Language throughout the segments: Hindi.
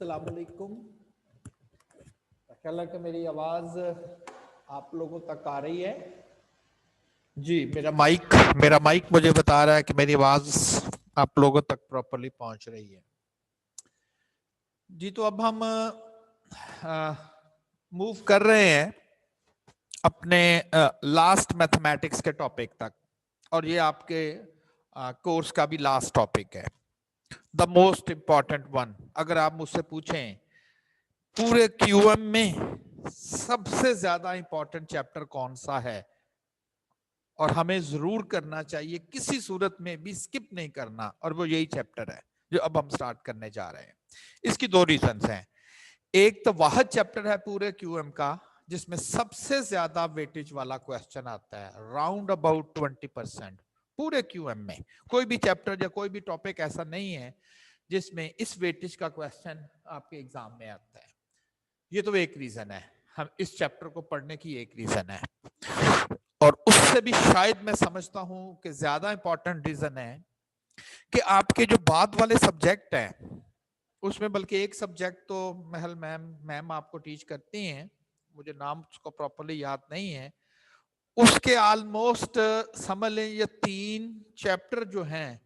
अस्सलाम वालेकुम। ख्याल है कि मेरी आवाज आप लोगों तक आ रही है? जी, मेरा माइक मुझे बता रहा है कि मेरी आवाज आप लोगों तक प्रॉपर्ली पहुंच रही है। जी, तो अब हम मूव कर रहे हैं अपने लास्ट मैथमेटिक्स के टॉपिक तक, और ये आपके कोर्स का भी लास्ट टॉपिक है, द मोस्ट इंपॉर्टेंट वन। अगर आप मुझसे पूछें पूरे क्यूएम में सबसे ज्यादा इंपॉर्टेंट चैप्टर कौन सा है और हमें जरूर करना चाहिए, किसी सूरत में भी स्किप नहीं करना, और वो यही चैप्टर है जो अब हम स्टार्ट करने जा रहे हैं। इसकी दो रीजंस हैं। एक तो वाहद चैप्टर है पूरे क्यूएम का जिसमें सबसे ज्यादा वेटेज वाला क्वेश्चन आता है, राउंड अबाउट 20%। पूरे क्यूएम में कोई भी चैप्टर या कोई भी टॉपिक ऐसा नहीं है जिसमें इस वेटेज का क्वेश्चन आपके एग्जाम में आता है। ये तो एक रीजन है, हम इस चैप्टर को पढ़ने की एक रीजन है, और उससे भी शायद मैं समझता हूं कि ज्यादा इंपॉर्टेंट रीजन है कि आपके जो बाद वाले सब्जेक्ट हैं उसमें, बल्कि एक सब्जेक्ट तो महल मैम आपको टीच करती हैं, मुझे नाम उसको प्रॉपरली याद नहीं है, उसके ऑलमोस्ट समझ लें ये 3 चैप्टर जो हैं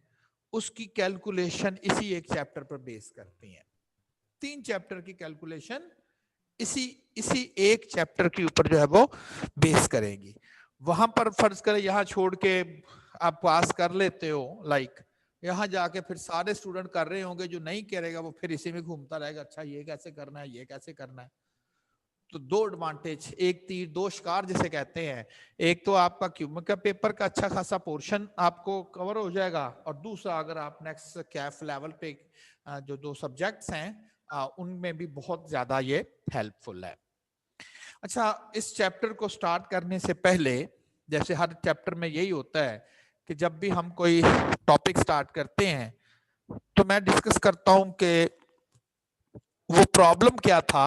उसकी कैलकुलेशन इसी एक चैप्टर पर बेस करती हैं। 3 चैप्टर की कैलकुलेशन इसी एक चैप्टर के ऊपर जो है वो बेस करेगी। वहां पर फर्ज करें यहां छोड़ के आप पास कर लेते हो, लाइक यहां जाके फिर सारे स्टूडेंट कर रहे होंगे, जो नहीं करेगा वो फिर इसी में घूमता रहेगा, अच्छा ये कैसे करना है, ये कैसे करना है। तो 2 एडवांटेज, एक तीर 2 शिकार जिसे कहते हैं, एक तो आपका क्यूबिक का पेपर का अच्छा खासा पोर्शन आपको कवर हो जाएगा, और दूसरा अगर आप नेक्स्ट कैफ लेवल पे जो 2 सब्जेक्ट्स हैं उनमें भी बहुत ज्यादा ये हेल्पफुल है। अच्छा, इस चैप्टर को स्टार्ट करने से पहले, जैसे हर चैप्टर में यही होता है कि जब भी हम कोई टॉपिक स्टार्ट करते हैं तो मैं डिस्कस करता हूं कि वो प्रॉब्लम क्या था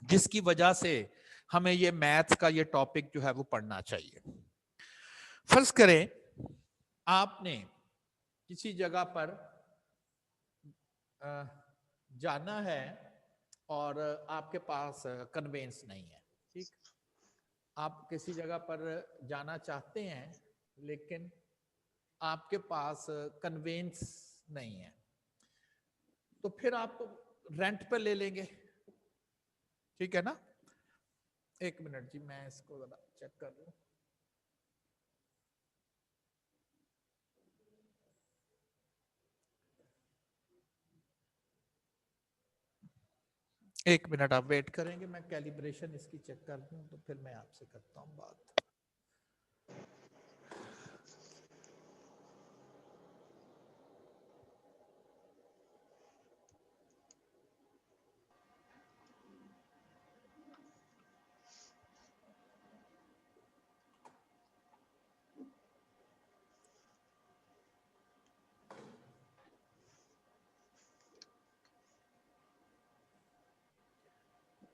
जिसकी वजह से हमें ये मैथ्स का ये टॉपिक जो है वो पढ़ना चाहिए। फर्ज करें आपने किसी जगह पर जाना है और आपके पास कन्वेंस नहीं है, ठीक, आप किसी जगह पर जाना चाहते हैं लेकिन आपके पास कन्वेंस नहीं है, तो फिर आप रेंट पर ले लेंगे, ठीक है ना। एक मिनट जी, मैं इसको जरा चेक कर लूं। एक मिनट आप वेट करेंगे, मैं कैलिब्रेशन इसकी चेक कर दूं तो फिर मैं आपसे करता हूं बात।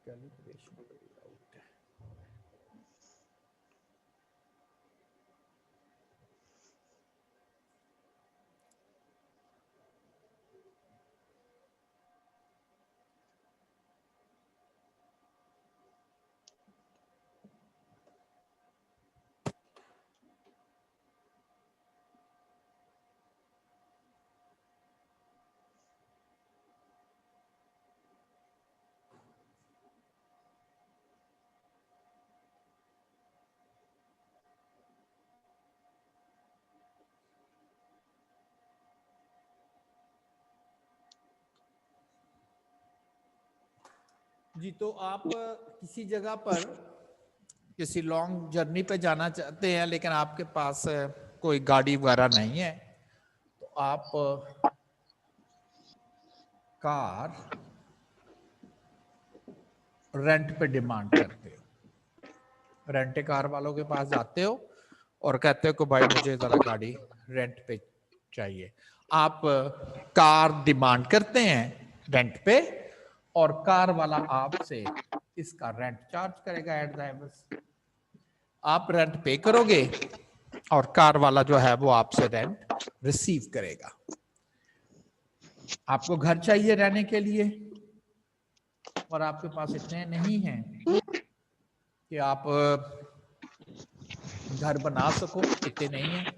कैलिब्रेशन आउट है। जी, तो आप किसी जगह पर किसी लॉन्ग जर्नी पे जाना चाहते हैं लेकिन आपके पास कोई गाड़ी वगैरह नहीं है, तो आप कार रेंट पे डिमांड करते हो, रेंट कार वालों के पास जाते हो और कहते हो कि भाई मुझे जरा गाड़ी रेंट पे चाहिए। आप कार डिमांड करते हैं रेंट पे और कार वाला आपसे इसका रेंट चार्ज करेगा एट द एवरेज। आप रेंट पे करोगे और कार वाला जो है वो आपसे रेंट रिसीव करेगा। आपको घर चाहिए रहने के लिए और आपके पास इतने नहीं हैं कि आप घर बना सको, इतने नहीं है,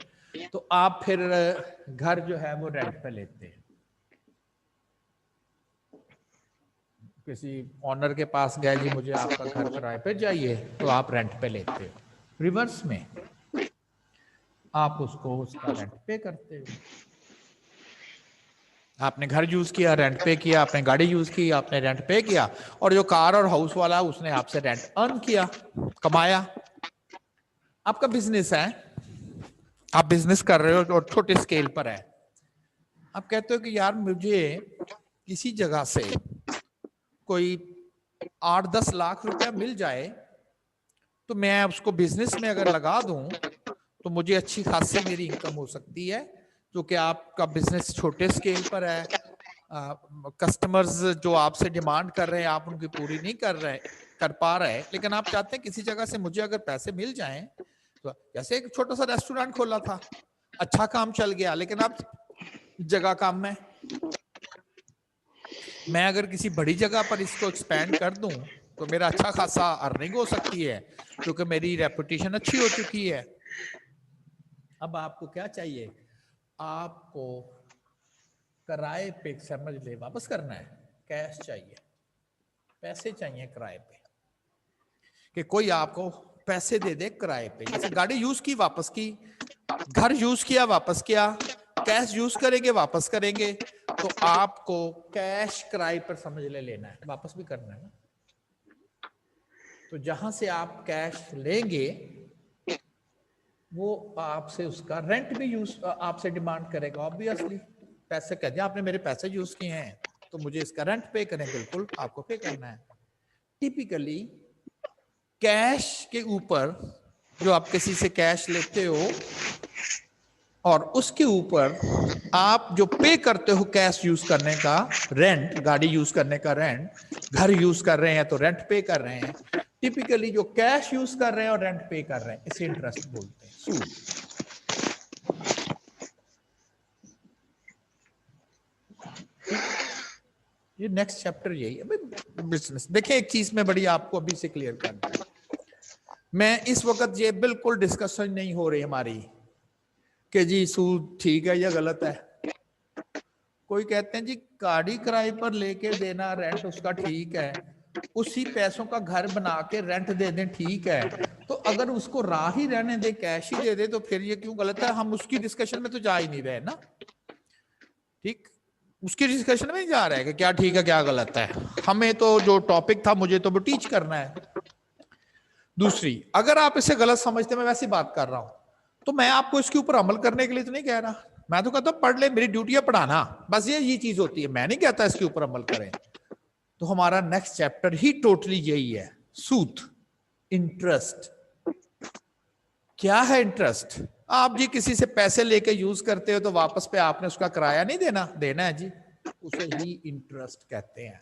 तो आप फिर घर जो है वो रेंट पे लेते हैं। किसी ऑनर के पास गए, जी मुझे आपका घर किराए पे चाहिए, तो आप रेंट पे लेते हो। रिवर्स में आप उसको उसका रेंट पे करते हो। आपने घर यूज किया, रेंट पे किया, आपने गाड़ी यूज की, आपने रेंट पे किया, और जो कार और हाउस वाला उसने आपसे रेंट अर्न किया, कमाया। आपका बिजनेस है, आप बिजनेस कर रहे हो और छोटे स्केल पर है। आप कहते हो कि यार मुझे किसी जगह से कोई 8-10 लाख रुपया मिल जाए तो मैं उसको बिजनेस में अगर लगा दूं तो मुझे अच्छी खासी मेरी इनकम हो सकती है, क्योंकि आपका बिजनेस छोटे स्केल पर है, कस्टमर्स जो आपसे डिमांड कर रहे हैं आप उनकी पूरी नहीं कर पा रहे, लेकिन आप चाहते हैं किसी जगह से मुझे अगर पैसे मिल जाएं। तो जैसे एक छोटा सा रेस्टोरेंट खोला था, अच्छा काम चल गया, लेकिन अब जगह कम है। मैं अगर किसी बड़ी जगह पर इसको एक्सपेंड कर दूं तो मेरा अच्छा खासा अर्निंग हो सकती है, क्योंकि मेरी रेपुटेशन अच्छी हो चुकी है। अब आपको क्या चाहिए? आपको किराए पे, समझ ले, वापस करना है, कैश चाहिए, पैसे चाहिए किराए पे, कि कोई आपको पैसे दे दे किराए पे। जैसे गाड़ी यूज की वापस की, घर यूज किया वापस किया, कैश यूज करेंगे वापस करेंगे, तो आपको कैश किराए पर समझ ले लेना है, वापस भी करना है ना। तो जहां से आप कैश लेंगे वो आपसे उसका रेंट भी यूज आपसे डिमांड करेगा ऑब्वियसली। पैसे कह दिया आपने मेरे पैसे यूज किए हैं तो मुझे इसका रेंट पे करें, बिल्कुल आपको पे करना है। टिपिकली कैश के ऊपर, जो आप किसी से कैश लेते हो और उसके ऊपर आप जो पे करते हो कैश यूज करने का रेंट, गाड़ी यूज करने का रेंट, घर यूज कर रहे हैं तो रेंट पे कर रहे हैं। टिपिकली जो कैश यूज कर रहे हैं और रेंट पे कर रहे हैं, इसे इंटरेस्ट बोलते हैं, सूद। ये नेक्स्ट चैप्टर यही है बिजनेस। देखिए एक चीज में बड़ी आपको अभी से क्लियर कर दूं, मैं इस वक्त ये बिल्कुल डिस्कशन नहीं हो रही हमारी कि जी सूद ठीक है या गलत है। कोई कहते हैं जी गाड़ी किराए पर लेके देना रेंट उसका ठीक है, उसी पैसों का घर बना के रेंट दे दें ठीक है, तो अगर उसको राह ही रहने दे, कैश ही दे दे, तो फिर ये क्यों गलत है? हम उसकी डिस्कशन में तो जा ही नहीं रहे ना, ठीक? उसकी डिस्कशन में जा रहा है कि क्या ठीक है क्या गलत है। हमें तो जो टॉपिक था मुझे तो वो टीच करना है। दूसरी, अगर आप इसे गलत समझते, मैं वैसी बात कर रहा हूं, तो मैं आपको इसके ऊपर अमल करने के लिए तो नहीं कह रहा। मैं तो कहता हूं पढ़ ले, मेरी ड्यूटी है पढ़ाना, बस ये चीज होती है। मैं नहीं कहता इसके ऊपर अमल करें। तो हमारा नेक्स्ट चैप्टर ही टोटली यही है, सूद, इंटरेस्ट। क्या है इंटरेस्ट? आप जी किसी से पैसे लेके यूज करते हो तो वापस पे आपने उसका किराया नहीं देना है जी, उसे ही इंटरेस्ट कहते हैं,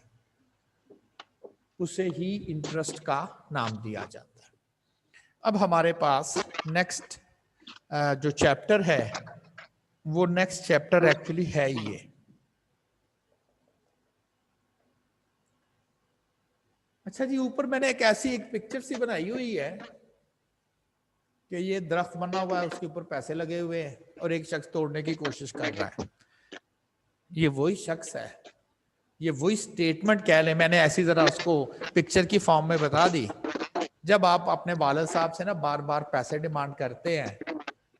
उसे ही इंटरेस्ट का नाम दिया जाता है। अब हमारे पास नेक्स्ट जो चैप्टर है वो नेक्स्ट चैप्टर एक्चुअली है ये, अच्छा जी ऊपर मैंने एक ऐसी एक पिक्चर सी बनाई हुई है कि ये दरख्त बना हुआ है, उसके ऊपर पैसे लगे हुए हैं और एक शख्स तोड़ने की कोशिश कर रहा है। ये वही शख्स है, ये वही स्टेटमेंट कह लें, मैंने ऐसी जरा उसको पिक्चर की फॉर्म में बता दी। जब आप अपने वालिद साहब से ना बार बार पैसे डिमांड करते हैं,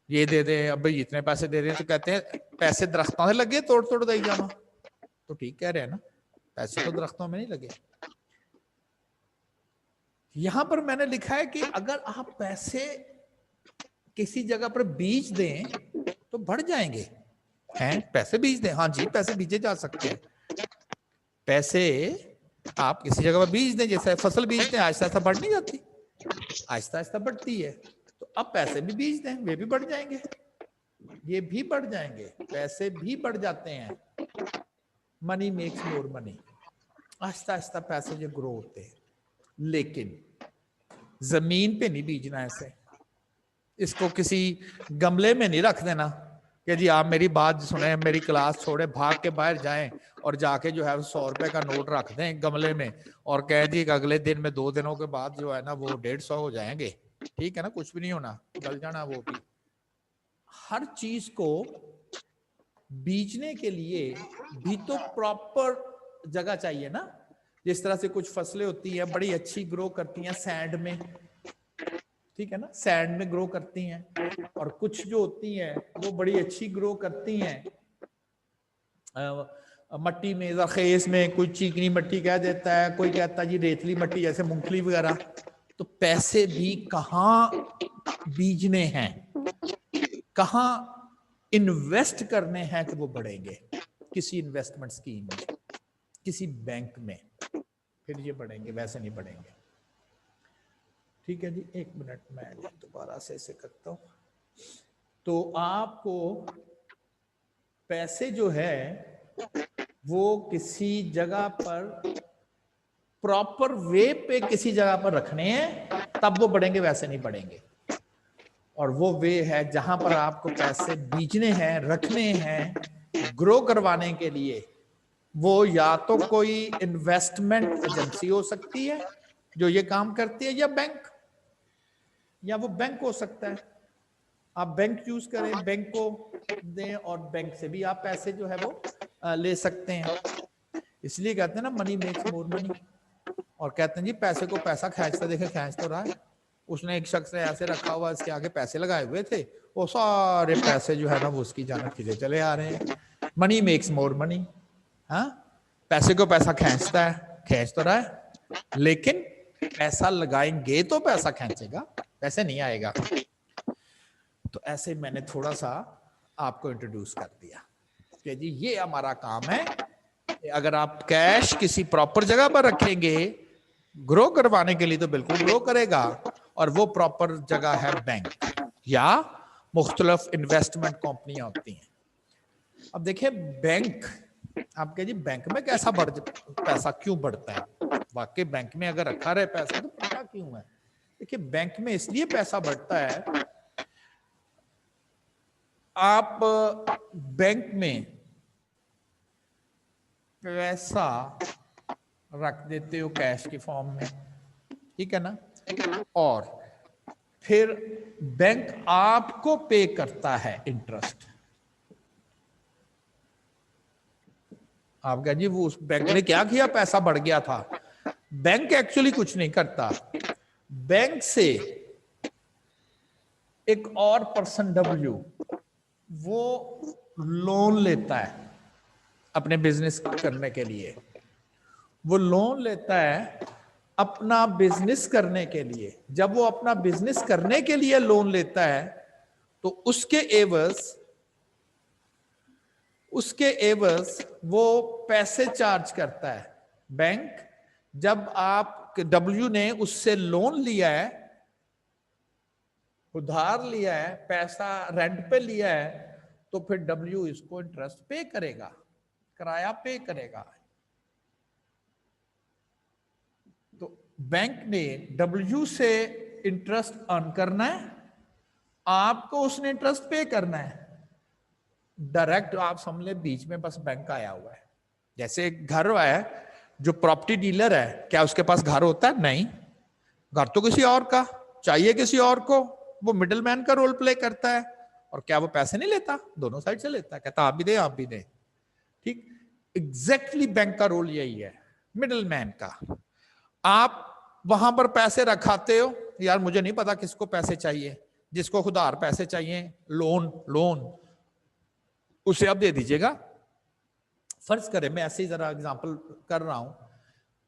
ये दे दे, अब भाई इतने पैसे दे रहे, तो कहते हैं पैसे दरख्तों से लगे, तोड़ तोड़ दे जामा। तो ठीक कह रहे हैं ना, पैसे तो दरख्तों में नहीं लगे। यहां पर मैंने लिखा है कि अगर आप पैसे किसी जगह पर बीज दें तो बढ़ जाएंगे। हैं, पैसे बीज दें? हाँ जी, पैसे बीजे जा सकते हैं। पैसे आप किसी जगह पर बीज दें, जैसे फसल बीजते हैं, आहिस्ता आहिस्ता बढ़ नहीं जाती, आहिस्ता आहिस्ता बढ़ती है। तो अब पैसे भी बीज दें, वे भी बढ़ जाएंगे, ये भी बढ़ जाएंगे, पैसे भी बढ़ जाते हैं। Money makes more money, Aahista Aahista पैसे जो ग्रो होते हैं। लेकिन जमीन पे नहीं बीजना ऐसे, इसको किसी गमले में नहीं रख देना कि जी आप मेरी बात सुने, मेरी क्लास छोड़े, भाग के बाहर जाएं और जाके जो है 100 रुपए का नोट रख दें गमले में और कह दी कि अगले दिन में 2 दिनों के बाद जो है ना वो 150 हो जाएंगे। ठीक है ना, कुछ भी नहीं होना, गल जाना वो भी। हर चीज को बीजने के लिए भी तो प्रॉपर जगह चाहिए ना। जिस तरह से कुछ फसलें होती हैं बड़ी अच्छी ग्रो करती हैं सैंड में, ठीक है ना, सैंड में ग्रो करती हैं, और कुछ जो होती हैं वो बड़ी अच्छी ग्रो करती हैं मट्टी में, जरखेज में, कोई चीकनी मट्टी कह देता है, कोई कहता है जी रेतली मट्टी, जैसे मूंगफली वगैरह। तो पैसे भी कहाँ बीजने हैं, कहाँ इन्वेस्ट करने हैं कि वो बढ़ेंगे? किसी इन्वेस्टमेंट स्कीम में, किसी बैंक में, फिर ये बढ़ेंगे, वैसे नहीं बढ़ेंगे। ठीक है जी, एक मिनट मैं दोबारा से इसे करता हूं। तो आपको पैसे जो है वो किसी जगह पर प्रॉपर वे पे किसी जगह पर रखने हैं, तब वो बढ़ेंगे, वैसे नहीं बढ़ेंगे। और वो वे है जहां पर आपको पैसे बीजने हैं, रखने हैं, ग्रो करवाने के लिए। वो या तो कोई इन्वेस्टमेंट एजेंसी हो सकती है जो ये काम करती है, या बैंक, या वो बैंक हो सकता है। आप बैंक चूज करें, बैंक को दें, और बैंक से भी आप पैसे जो है वो ले सकते हैं। इसलिए कहते हैं ना मनी मेक्स मोर मनी। और कहते हैं जी पैसे को पैसा खींचता देखे, खींच तो रहा है। उसने एक शख्स ने ऐसे रखा हुआ, इसके आगे पैसे लगाए हुए थे, वो सारे पैसे जो है ना वो उसकी जानत खींचे चले आ रहे हैं। Money makes more money. हाँ, पैसे को पैसा खींचता है, खींच तो रहा है, लेकिन पैसा लगाएंगे तो पैसा खींचेगा, पैसे नहीं आएगा। तो ऐसे मैंने थोड़ा सा आपको इंट्रोड्यूस कर दिया कि जी ये हमारा काम है। अगर आप कैश किसी प्रॉपर जगह पर रखेंगे ग्रो करवाने के लिए तो बिल्कुल ग्रो करेगा, और वो प्रॉपर जगह है बैंक या मुख्तलिफ इन्वेस्टमेंट कंपनियां होती हैं। अब देखिए बैंक, आप कहिए बैंक में कैसा पैसा क्यों बढ़ता है? वाकई बैंक में अगर रखा रहे पैसा तो बढ़ता क्यों है? देखिए बैंक में इसलिए पैसा बढ़ता है, आप बैंक में पैसा रख देते हो कैश की फॉर्म में, ठीक है ना, और फिर बैंक आपको पे करता है इंटरेस्ट। आप कह जी वो उस बैंक ने क्या किया, पैसा बढ़ गया था। बैंक एक्चुअली कुछ नहीं करता, बैंक से एक और पर्सन डब्ल्यू वो लोन लेता है अपने बिजनेस करने के लिए। वो लोन लेता है अपना बिजनेस करने के लिए। जब वो अपना बिजनेस करने के लिए लोन लेता है तो उसके एवज वो पैसे चार्ज करता है बैंक। जब आप डब्ल्यू ने उससे लोन लिया है, उधार लिया है, पैसा रेंट पे लिया है, तो फिर डब्ल्यू इसको इंटरेस्ट पे करेगा, किराया पे करेगा। तो बैंक ने डब्ल्यू से इंटरेस्ट अर्न करना है, आपको उसने इंटरेस्ट पे करना है। डायरेक्ट आप समझ ले बीच में बस बैंक आया हुआ है। जैसे एक घर है, जो प्रॉपर्टी डीलर है, क्या उसके पास घर होता है? नहीं, घर तो किसी और का चाहिए, किसी और को। वो मिडलमैन का रोल प्ले करता है। और क्या वो पैसे नहीं लेता? दोनों साइड से लेता है, कहता आप भी दे आप भी दे। ठीक, एग्जैक्टली बैंक का रोल यही है, मिडलमैन का। आप वहां पर पैसे रखाते हो, यार मुझे नहीं पता किसको पैसे चाहिए, जिसको उधार पैसे चाहिए, लोन उसे आप दे दीजिएगा। फर्ज करें, मैं ऐसे ही जरा एग्जांपल कर रहा हूं,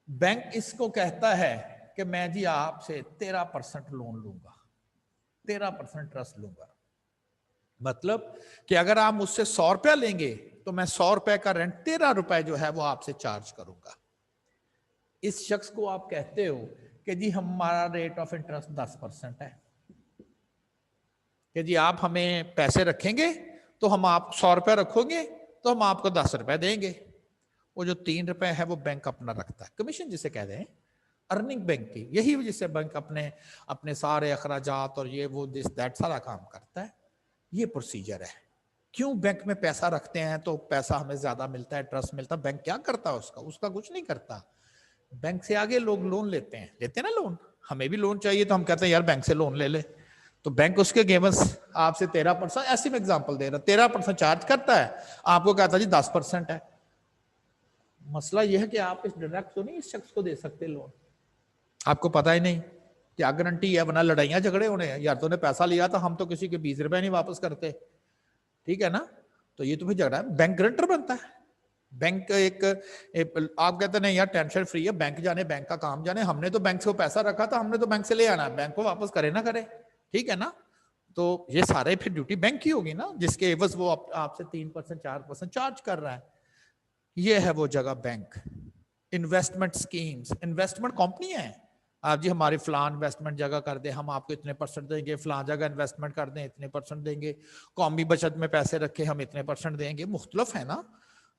बैंक इसको कहता है कि मैं जी आपसे 13% लोन लूंगा, 13% ट्रस्ट लूंगा। मतलब कि अगर आप मुझसे 100 रुपया लेंगे तो मैं 100 रुपए का रेंट 13 रुपए जो है वो आपसे चार्ज करूंगा। इस शख्स को आप कहते हो कि जी हमारा रेट ऑफ इंटरेस्ट 10% है, कि जी आप हमें पैसे रखेंगे तो हम आप 100 रुपए रखोगे तो हम आपको 10 रुपए देंगे। वो जो 3 रुपए है वो बैंक अपना रखता है, कमीशन जिसे कहते हैं, अर्निंग बैंक की। यही वजह से बैंक अपने अपने सारे अखराजात और ये वो दिस दैट सारा काम करता है। ये प्रोसीजर है। क्यों बैंक में पैसा रखते हैं तो पैसा हमें ज्यादा मिलता है, ट्रस्ट मिलता है। बैंक क्या करता है? उसका कुछ नहीं करता। बैंक से आगे लोग लोन लेते हैं ना लोन। हमें भी लोन चाहिए तो हम कहते हैं यार बैंक से लोन ले ले, तो बैंक उसके गेमस आपसे 13%, ऐसी मैं एग्जांपल दे रहा, 13% चार्ज करता है, आपको कहता है जी 10% है। मसला यह है कि आप इस डायरेक्ट तो नहीं इस शख्स को दे सकते लोन, आपको पता ही नहीं क्या गारंटी है, वरना लड़ाइयां झगड़े होने हैं। यार तूने पैसा लिया था, हम तो किसी के 20 रुपए नहीं वापस करते, ठीक है ना। तो ये तो फिर झगड़ा है, बैंक गारंटर बनता है। बैंक एक आप कहते नहीं यार टेंशन फ्री है, बैंक जाने, बैंक का काम जाने, हमने तो बैंक से पैसा रखा था, हमने तो बैंक से ले आना, बैंक को वापस करे ना करे, ठीक है ना। तो ये सारे फिर ड्यूटी बैंक की होगी ना, जिसके एवज वो आपसे 3% 4% चार्ज कर रहा है। ये है वो जगह bank. Investment schemes, investment company है, आप जी हमारी फलान इन्वेस्टमेंट जगह कर दे, हम आपको इतने % देंगे, फलान जगह इन्वेस्टमेंट कर दें इतने % देंगे, कौमी बचत में पैसे रखे हम इतने % देंगे, मुख्तलिफ है ना।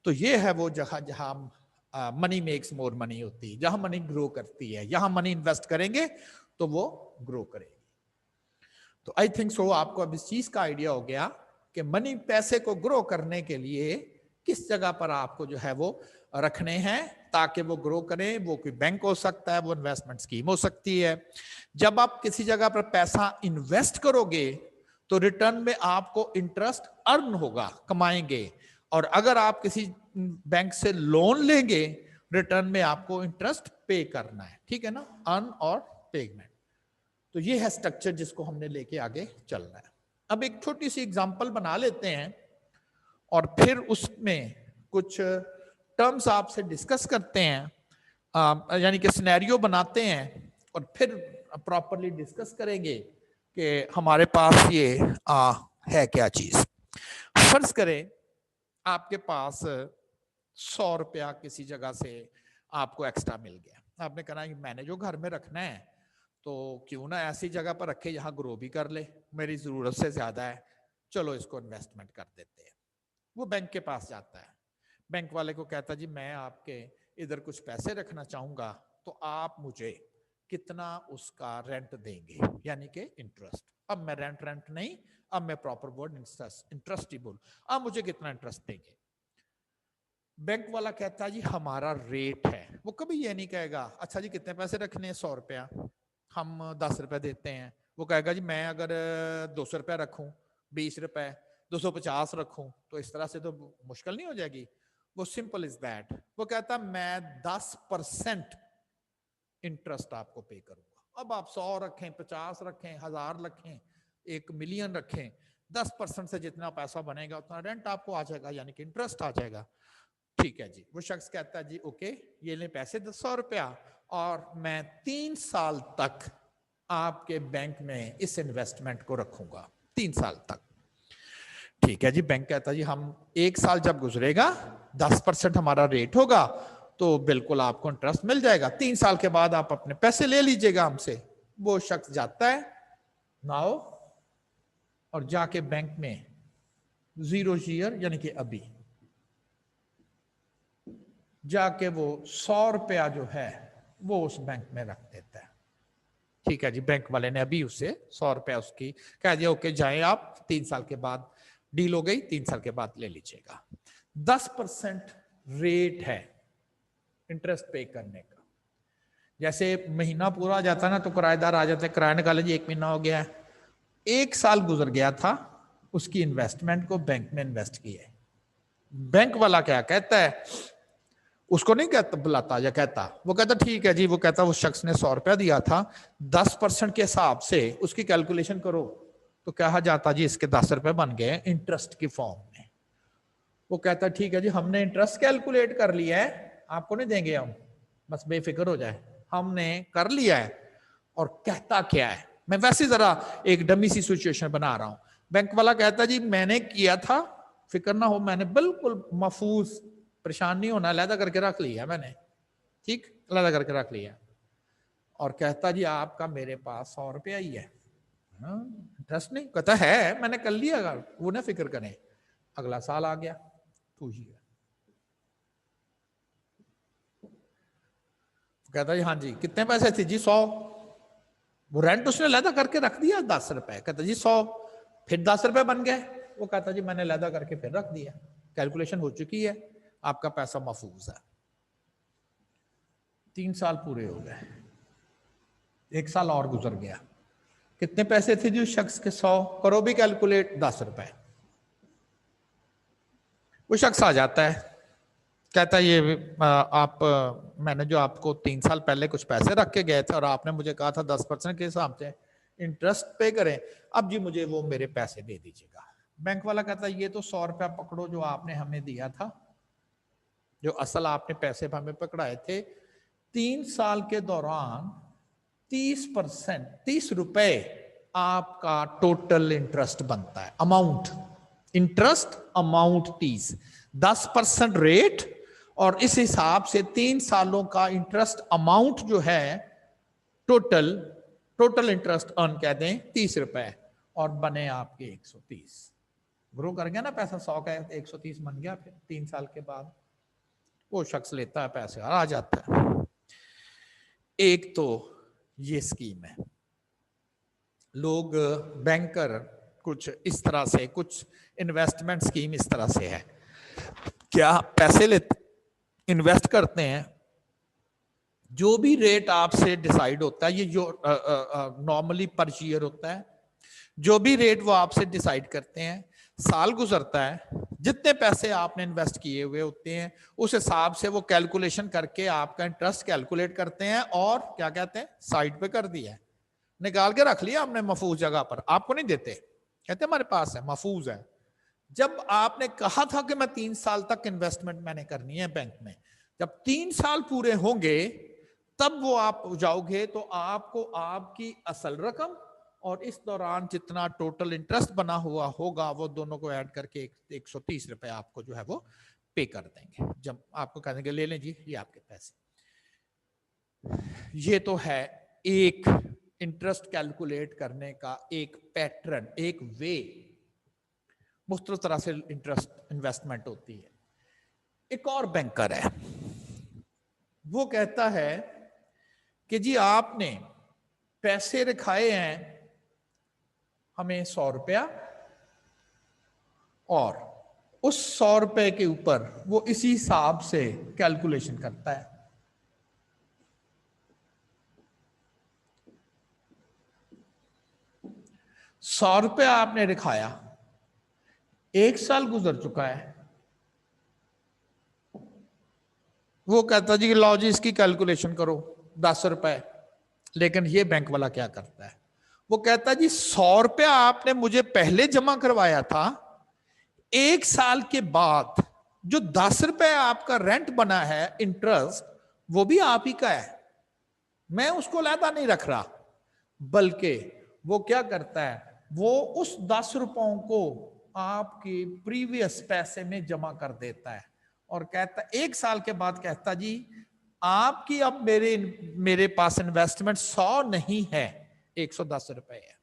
तो ये है वो जगह जहां मनी मेक्स मोर मनी होती है, जहां मनी ग्रो करती है। यहां मनी इन्वेस्ट करेंगे तो वो ग्रो करेगी। तो आई थिंक सो आपको अब इस चीज का आइडिया हो गया कि मनी, पैसे को ग्रो करने के लिए किस जगह पर आपको जो है वो रखने हैं ताकि वो ग्रो करें। वो कोई बैंक हो सकता है, वो इन्वेस्टमेंट स्कीम हो सकती है। जब आप किसी जगह पर पैसा इन्वेस्ट करोगे तो रिटर्न में आपको इंटरेस्ट अर्न होगा, कमाएंगे। और अगर आप किसी बैंक से लोन लेंगे, रिटर्न में आपको इंटरेस्ट पे करना है, ठीक है ना, अर्न और पेमेंट। तो ये है स्ट्रक्चर जिसको हमने लेके आगे चलना है। अब एक छोटी सी एग्जांपल बना लेते हैं और फिर उसमें कुछ टर्म्स आपसे डिस्कस करते हैं, यानी कि सिनेरियो बनाते हैं और फिर प्रॉपरली डिस्कस करेंगे कि हमारे पास ये है क्या चीज। फर्ज करें आपके पास 100 रुपया किसी जगह से आपको एक्स्ट्रा मिल गया। आपने कहा मैंने जो घर में रखना है तो क्यों ना ऐसी जगह पर रखे जहां ग्रो भी कर ले, मेरी जरूरत से ज्यादा है, चलो इसको इन्वेस्टमेंट कर देते हैं। वो बैंक के पास जाता है, बैंक वाले को कहता जी मैं आपके इधर कुछ पैसे रखना चाहूंगा, तो आप मुझे कितना उसका रेंट देंगे, यानी कि इंटरेस्ट। अब मैं रेंट नहीं, अब मैं प्रॉपर वर्ड इंटरेस्ट ही बोल, अब मुझे कितना इंटरेस्ट देंगे। बैंक वाला कहता है जी हमारा रेट है। वो कभी ये नहीं कहेगा अच्छा जी कितने पैसे रखने हैं, 100 रुपया, हम 10 रुपए देते हैं। वो कहेगा जी मैं अगर 200 रुपया रखूं, 20 रुपए, 250 रखूं, तो इस तरह से तो मुश्किल नहीं हो जाएगी। वो सिंपल इज दैट, वो कहता मैं 10% इंटरेस्ट आपको पे करूंगा। अब आप 100 रखें, 50 रखें, 1000 रखें, 1 मिलियन रखें, 10% से जितना पैसा बनेगा उतना रेंट आपको आ जाएगा, यानी कि इंटरेस्ट आ जाएगा। ठीक है जी। वो शख्स कहता है जी ओके, ये ले पैसे 100 रुपया और मैं 3 साल तक आपके बैंक में इस इन्वेस्टमेंट को रखूंगा, 3 साल तक। ठीक है जी। बैंक कहता है जी हम 1 साल जब गुजरेगा 10% हमारा रेट होगा तो बिल्कुल आपको इंटरेस्ट मिल जाएगा, 3 साल के बाद आप अपने पैसे ले लीजिएगा हमसे। वो शख्स जाता है नाउ और जाके बैंक में 0 ईयर यानी कि अभी जाके वो 100 रुपया जो है वो उस बैंक में रख देता है। ठीक है जी। बैंक वाले ने अभी उससे 100 रुपया उसकी कह दिया ओके जाए आप, 3 साल के बाद डील हो गई, 3 साल के बाद ले लीजिएगा। 10% रेट है इंटरेस्ट पे करने का। जैसे महीना पूरा आ जाता ना तो किराएदार आ जाते, किराया निकाले जी 1 महीना हो गया है, 1 साल गुजर गया था, उसकी इन्वेस्टमेंट को बैंक में इन्वेस्ट किया है। बैंक वाला क्या कहता है, उसको नहीं कहता बुलाता या कहता, वो कहता ठीक है जी, वो कहता उस शख्स ने 100 रुपया दिया था, 10% के हिसाब से उसकी कैलकुलेशन करो तो कहा जाता जी इसके 10 रुपए बन गए इंटरेस्ट की फॉर्म में। वो कहता ठीक है जी हमने इंटरेस्ट कैलकुलेट कर लिया है, आपको नहीं देंगे हम, बस बेफिक्र हो जाए, हमने कर लिया है। और कहता क्या है, मैं वैसे जरा एक डमी सी सिचुएशन बना रहा हूं। बैंक वाला कहता जी मैंने किया था, फिक्र ना हो, मैंने बिल्कुल महफूज, परेशान नहीं होना, अलहदा करके रख लिया मैंने, ठीक, अलहदा करके रख लिया। और कहता जी आपका मेरे पास 100 रुपया ही है, इंटरेस्ट नहीं, कहता है मैंने कर लिया, वो ना फिक्र करें। अगला साल आ गया, 2 ईयर, कहता जी हाँ जी कितने पैसे थे जी, 100। वो रेंट उसने अलहदा करके रख दिया 10 रुपए, कहता जी 100, फिर 10 रुपए बन गए। वो कहता जी मैंने अलहदा करके फिर रख दिया, कैलकुलेशन हो चुकी है, आपका पैसा महफूज है। 3 साल पूरे हो गए, 1 साल और गुजर गया, कितने पैसे थे जी उस शख्स के, 100, करो भी कैलकुलेट, 10 रुपए। वो शख्स आ जाता है, कहता है ये मैंने जो आपको 3 साल पहले कुछ पैसे रख के गए थे और आपने मुझे कहा था 10% के हिसाब से इंटरेस्ट पे करें, अब जी मुझे वो मेरे पैसे दे दीजिएगा। बैंक वाला कहता है ये तो 100 रुपया पकड़ो जो आपने हमें दिया था, जो असल आपने पैसे हमें पकड़ाए थे, 3 साल के दौरान 30%, 30 रुपए आपका टोटल इंटरेस्ट बनता है, अमाउंट, इंटरेस्ट अमाउंट 30, 10% रेट, और इस हिसाब से 3 सालों का इंटरेस्ट अमाउंट जो है टोटल, टोटल इंटरेस्ट अर्न कह दें 30 रुपए, और बने आपके 130। ग्रो कर गया ना पैसा, 100 का 130 बन गया, फिर 3 साल के बाद वो शख्स लेता है पैसे और आ जाता है। एक तो ये स्कीम है, लोग बैंकर कुछ इस तरह से, कुछ इन्वेस्टमेंट स्कीम इस तरह से है, क्या पैसे लेते इन्वेस्ट करते हैं, जो भी रेट आपसे डिसाइड होता है, ये जो नॉर्मली पर ईयर होता है, जो भी रेट वो आपसे डिसाइड करते हैं, साल गुजरता है, जितने पैसे आपने इन्वेस्ट किए हुए होते हैं उस हिसाब से वो कैलकुलेशन करके आपका इंटरेस्ट कैलकुलेट करते हैं और क्या कहते हैं, साइड पे कर दिया है, निकाल के रख लिया हमने महफूज जगह पर, आपको नहीं देते, कहते हमारे पास है, महफूज है। जब आपने कहा था कि मैं 3 साल तक इन्वेस्टमेंट मैंने करनी है बैंक में, जब 3 साल पूरे होंगे तब वो आप जाओगे तो आपको आपकी असल रकम और इस दौरान जितना टोटल इंटरेस्ट बना हुआ होगा वो दोनों को ऐड करके 130 रुपए आपको जो है वो पे कर देंगे। जब आपको कह देंगे ले लें जी ये आपके पैसे। ये तो है एक इंटरेस्ट कैलकुलेट करने का एक पैटर्न, एक वे, मुख्तलिफ तरह से इंटरेस्ट इन्वेस्टमेंट होती है। एक और बैंकर है, वो कहता है कि जी आपने पैसे रखाए हैं हमें 100 रुपया, और उस 100 रुपए के ऊपर वो इसी हिसाब से कैलकुलेशन करता है। ₹100 आपने रखाया, 1 साल गुजर चुका है, वो कहता जी लो जी इसकी कैलकुलेशन करो 10 रुपए। लेकिन ये बैंक वाला क्या करता है, वो कहता जी 100 रुपया आपने मुझे पहले जमा करवाया था, 1 साल के बाद जो 10 रुपए आपका रेंट बना है इंटरेस्ट, वो भी आप ही का है, मैं उसको लादा नहीं रख रहा। बल्कि वो क्या करता है, वो उस 10 रुपयों को आपके प्रीवियस पैसे में जमा कर देता है और कहता 1 साल के बाद कहता जी आपकी अब मेरे पास इन्वेस्टमेंट 100 नहीं है, 110 रुपए है।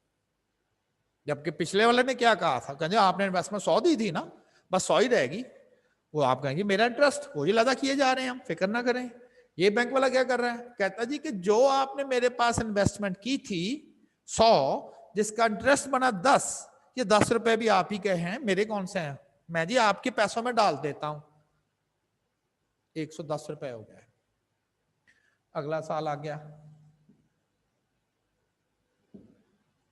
जबकि पिछले वाले ने क्या कहा था, कहेंगे आपने इन्वेस्टमेंट 100 दी थी ना, बस 100 ही रहेगी। वो आप कहेंगे मेरा इंटरेस्ट वही लदा किए जा रहे हैं, हम फिक्र ना करें। ये बैंक वाला क्या कर रहा है, कहता जी कि जो आपने मेरे पास इन्वेस्टमेंट की थी 100, जिसका इंटरेस्ट बना 10, ये 10 रुपए भी आप ही के हैं, मेरे कौन से हैं, मैं जी आपके पैसों में डाल देता हूं, 110 रुपए हो गया। अगला साल आ गया,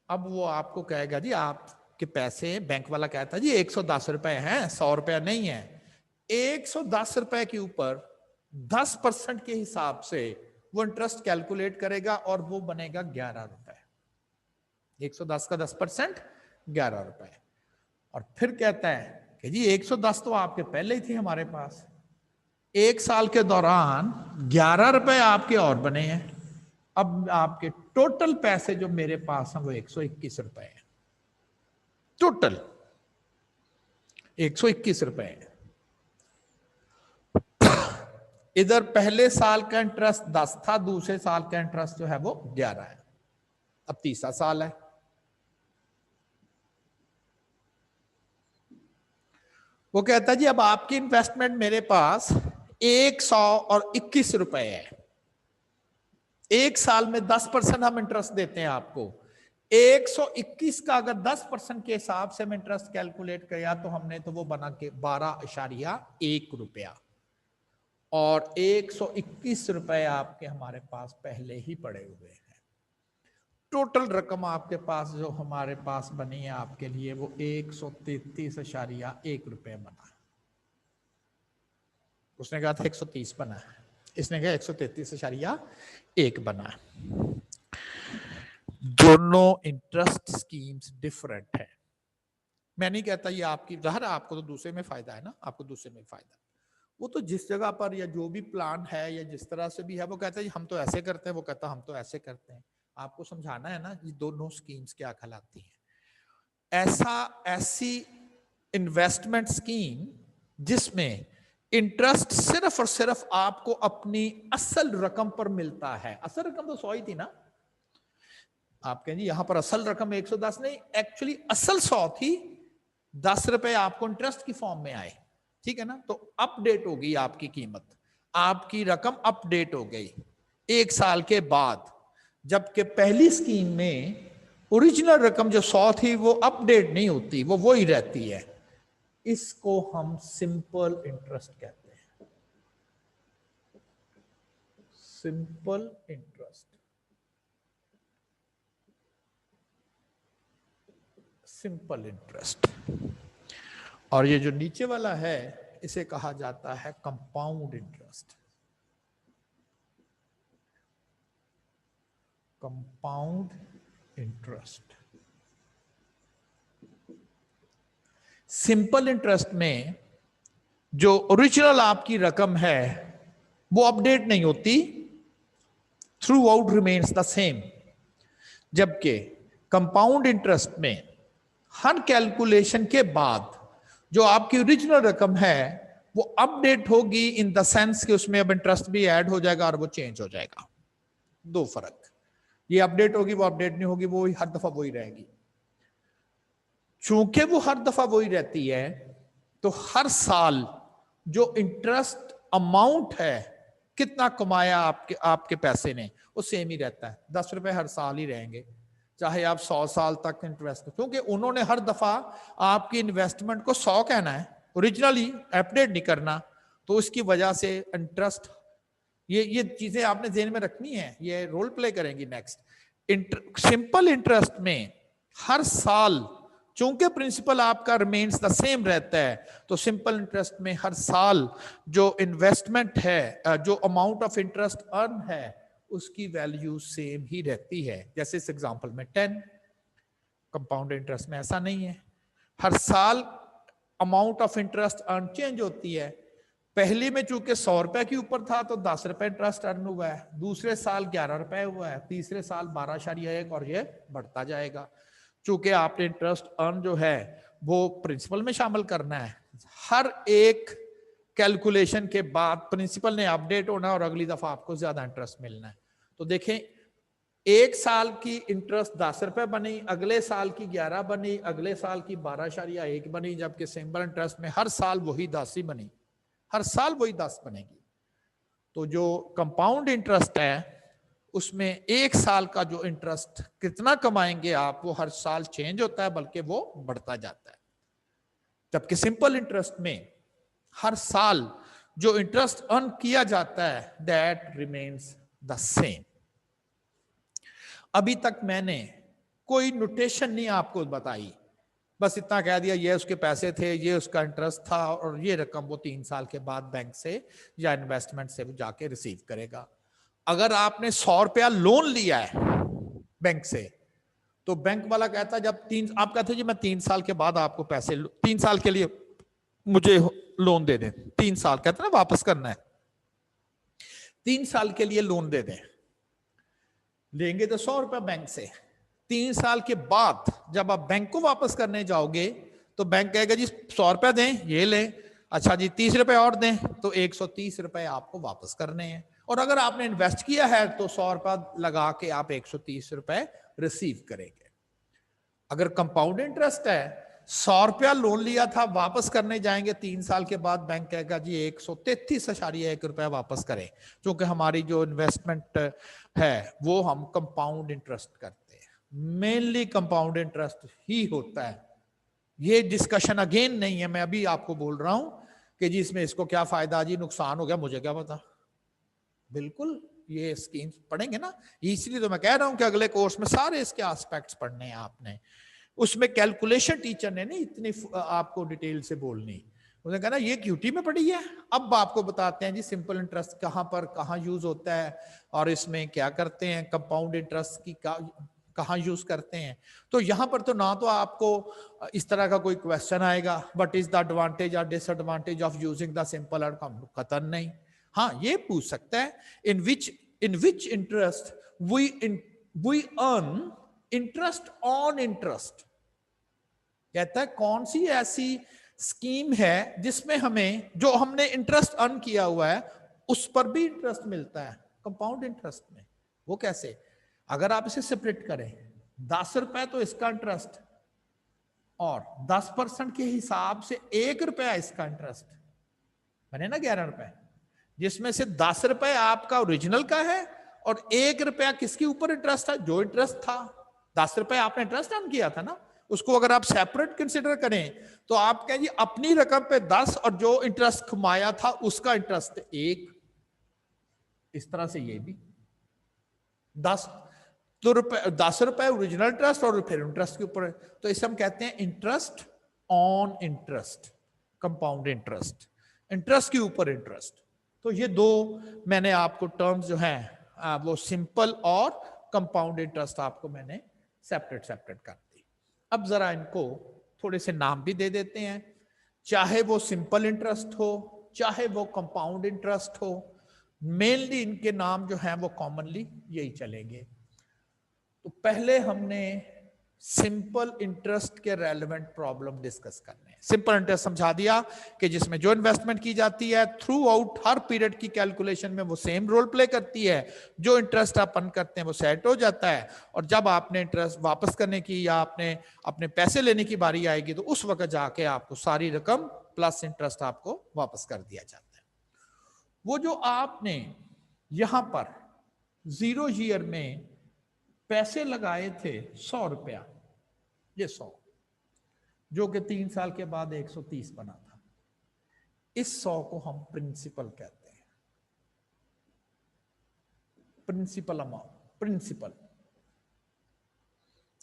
अब वो आपको कहेगा जी आपके पैसे, बैंक वाला कहता है जी 110 रुपए हैं, 100 रुपया नहीं है। 110 रुपए के ऊपर 10% के हिसाब से वो इंटरेस्ट कैलकुलेट करेगा और वो बनेगा 11 रुपए। 110 का 10% 11 रुपए। और फिर कहता है कि जी 110 तो आपके पहले ही थे हमारे पास, 1 साल के दौरान 11 रुपए आपके और बने हैं, अब आपके टोटल पैसे जो मेरे पास हैं वो 121 रुपए हैं, टोटल 121 रुपए है। इधर पहले साल का इंटरेस्ट 10 था, दूसरे साल का इंटरेस्ट जो है वो 11 है, अब तीसरा साल है। वो कहता है जी अब आपकी इन्वेस्टमेंट मेरे पास 121 रुपए है, 1 साल में 10% हम इंटरेस्ट देते हैं आपको, 121 का अगर 10% के हिसाब से हम इंटरेस्ट कैलकुलेट किया तो हमने तो वो बना के 12.1 रुपया, और 121 रुपए आपके हमारे पास पहले ही पड़े हुए हैं। टोटल रकम आपके पास जो हमारे पास बनी है आपके लिए वो 133.1 रुपये बना। उसने कहा था 130 बना है, इसने कहा 133.1 बना है। दोनों इंटरेस्ट स्कीम्स डिफरेंट है। मैं नहीं कहता ये आपकी, ज़ाहिर आपको तो दूसरे में फायदा है ना, आपको दूसरे में फायदा, वो तो जिस जगह पर या जो भी प्लान है या जिस तरह से भी है, वो कहता है हम तो ऐसे करते हैं, वो कहता हम तो ऐसे करते हैं। आपको समझाना है ना ये दोनों स्कीम्स क्या कहलाती हैं। ऐसी इन्वेस्टमेंट स्कीम जिसमें इंटरेस्ट सिर्फ और सिर्फ आपको अपनी असल रकम पर मिलता है, असल रकम तो 100 ही थी ना, आप कहेंगे यहां पर असल रकम 110 नहीं, एक्चुअली असल 100 थी, 10 रुपए आपको इंटरेस्ट की फॉर्म में आए, ठीक है ना, तो अपडेट हो गई आपकी कीमत, आपकी रकम अपडेट हो गई 1 साल के बाद। जबकि पहली स्कीम में ओरिजिनल रकम जो 100 थी वो अपडेट नहीं होती, वो वही रहती है। इसको हम सिंपल इंटरेस्ट कहते हैं, सिंपल इंटरेस्ट, सिंपल इंटरेस्ट। और ये जो नीचे वाला है इसे कहा जाता है compound interest, compound interest. Simple interest में जो ओरिजिनल आपकी रकम है वो अपडेट नहीं होती, through out remains the same. जबकि कंपाउंड इंटरेस्ट में हर कैलकुलेशन के बाद जो आपकी ओरिजिनल रकम है वो अपडेट होगी, इन द सेंस कि उसमें अब इंटरेस्ट भी ऐड हो जाएगा और वो चेंज हो जाएगा। दो फर्क, ये अपडेट होगी, वो अपडेट नहीं होगी, वो हर दफा वही रहेगी। चूंकि वो हर दफा वही रहती है तो हर साल जो इंटरेस्ट अमाउंट है, कितना कमाया आपके पैसे ने, वो सेम ही रहता है। 10 रुपए हर साल ही रहेंगे, चाहे आप 100 साल तक इन्वेस्ट, क्योंकि उन्होंने हर दफा आपकी इन्वेस्टमेंट को 100 कहना है, ओरिजिनली अपडेट नहीं करना। तो इसकी वजह से इंटरेस्ट, ये चीजें आपने ध्यान में रखनी है, ये रोल प्ले करेंगी नेक्स्ट। सिंपल इंटरेस्ट में हर साल चूंकि प्रिंसिपल आपका रिमेन्स द सेम रहता है, तो सिंपल इंटरेस्ट में हर साल जो इन्वेस्टमेंट है, जो अमाउंट ऑफ इंटरेस्ट अर्न है, उसकी वैल्यू सेम ही रहती है। जैसे इस एग्जांपल में 10, कंपाउंड इंटरेस्ट में ऐसा नहीं है, हर साल amount of interest earn change होती है। पहले में चूंकि 100 रुपए के ऊपर था तो 10 रुपए इंटरेस्ट अर्न हुआ है, दूसरे साल 11 रुपए हुआ है, तीसरे साल 12.1 और ये बढ़ता जाएगा। चूंकि आपने इंटरेस्ट अर्न जो है वो प्रिंसिपल में शामिल करना है, हर एक कैलकुलेशन के बाद प्रिंसिपल ने अपडेट होना और अगली दफा आपको ज्यादा इंटरेस्ट मिलना है। तो देखें, एक साल की इंटरेस्ट 10 रुपए बनी, अगले साल की 11 बनी, अगले साल की 12.1 बनी, जबकि सिंपल इंटरेस्ट में हर साल वही 10 ही बनी, हर साल वही 10 बनेगी। तो जो कंपाउंड इंटरेस्ट है उसमें एक साल का जो इंटरेस्ट कितना कमाएंगे आप, वो हर साल चेंज होता है, बल्कि वो बढ़ता जाता है। जबकि सिंपल इंटरेस्ट में हर साल जो इंटरेस्ट अर्न किया जाता है दैट रिमेन्स द सेम। अभी तक मैंने कोई नोटेशन नहीं आपको बताई, बस इतना कह दिया ये उसके पैसे थे, ये उसका इंटरेस्ट था और ये रकम वो 3 साल के बाद बैंक से या इन्वेस्टमेंट से जाके रिसीव करेगा। अगर आपने 100 रुपया लोन लिया है बैंक से, तो बैंक वाला कहता है जब आप कहते हैं जी मैं 3 साल के बाद आपको पैसे, 3 साल के लिए मुझे लोन दे दें, 3 साल कहते हैं ना वापस करना है, 3 साल के लिए लोन दे दें, लेंगे तो 100 रुपया बैंक से। 3 साल के बाद जब आप बैंक को वापस करने जाओगे तो बैंक कहेगा जी 100 रुपया दें, ये लें, अच्छा जी 30 रुपए और दें, तो 130 रुपए आपको वापस करने हैं। और अगर आपने इन्वेस्ट किया है तो 100 रुपया लगा के आप 130 रुपए रिसीव करेंगे। अगर कंपाउंड इंटरेस्ट है, 100 रुपया लोन लिया था, वापस करने जाएंगे 3 साल के बाद, बैंक कहेगा जी 133.1 रुपया वापस करें, क्योंकि हमारी जो इन्वेस्टमेंट है वो हम कंपाउंड इंटरेस्ट करते हैं, मेनली कंपाउंड इंटरेस्ट ही होता है। ये डिस्कशन अगेन नहीं है, मैं अभी आपको बोल रहा हूं कि जी इसमें इसको क्या फायदा, जी नुकसान हो गया, मुझे क्या पता। बिल्कुल ये स्कीम्स पढ़ेंगे ना, इसलिए तो मैं कह रहा हूं कि अगले कोर्स में सारे इसके एस्पेक्ट्स पढ़ने हैं आपने। उसमें कैलकुलेशन टीचर ने नहीं इतनी आपको डिटेल से बोलनी, उसने कहा ना ये क्यूटी में पढ़ी है। अब आपको बताते हैं जी सिंपल इंटरेस्ट कहां पर कहां यूज होता है और इसमें क्या करते हैं, कंपाउंड इंटरेस्ट की कहां यूज करते हैं। तो यहां पर तो ना तो आपको इस तरह का कोई क्वेश्चन आएगा व्हाट इज द एडवांटेज और disadvantage of using the simple outcome, कतन नहीं। हाँ ये पूछ सकता है in which interest we earn interest on interest, कहता है कौन सी ऐसी स्कीम है जिसमें हमें जो हमने इंटरेस्ट अर्न किया हुआ है उस पर भी इंटरेस्ट मिलता है कंपाउंड इंटरेस्ट में। वो कैसे, अगर आप इसे सेपरेट करें, 10 रुपए तो इसका इंटरेस्ट और 10% के हिसाब से 1 रुपया इसका इंटरेस्ट बने ना 11 रुपए, जिसमें से 10 रुपए आपका ओरिजिनल का है और 1 रुपया किसके ऊपर इंटरेस्ट है, जो इंटरेस्ट था। ₹10 आपने इंटरेस्ट अर्न किया था ना, उसको अगर आप सेपरेट कंसिडर करें तो आप कहें जी अपनी रकम पे 10 और जो इंटरेस्ट कमाया था उसका इंटरेस्ट 1। इस तरह से ये भी 10 तो ₹10 ओरिजिनल इंटरेस्ट और फिर इंटरेस्ट के ऊपर है, तो इसे हम कहते हैं interest on interest, compound interest, interest के ऊपर इंटरेस्ट। तो ये दो मैंने आपको टर्म्स जो हैं वो सिंपल और कंपाउंड इंटरेस्ट आपको मैंने सेपरेट सेपरेट कर दी। अब जरा इनको थोड़े से नाम भी दे देते हैं, चाहे वो सिंपल इंटरेस्ट हो चाहे वो कंपाउंड इंटरेस्ट हो, मेनली इनके नाम जो हैं वो कॉमनली यही चलेंगे। तो पहले हमने सिंपल इंटरेस्ट के रेलेवेंट प्रॉब्लम डिस्कस करने हैं। सिंपल इंटरेस्ट समझा दिया कि जिसमें जो इन्वेस्टमेंट की जाती है थ्रू आउट हर पीरियड की कैलकुलेशन में वो सेम रोल प्ले करती है, जो इंटरेस्ट आप अर्न करते हैं वो सेट हो जाता है, और जब आपने इंटरेस्ट वापस करने की या आपने अपने पैसे लेने की बारी आएगी तो उस वक्त जाके आपको सारी रकम प्लस इंटरेस्ट आपको वापस कर दिया जाता है। वो जो आपने यहां पर 0 ईयर में पैसे लगाए थे ₹100, ये 100 जो कि 3 साल के बाद 130 बना था, इस 100 को हम प्रिंसिपल कहते हैं। प्रिंसिपल अमाउंट, प्रिंसिपल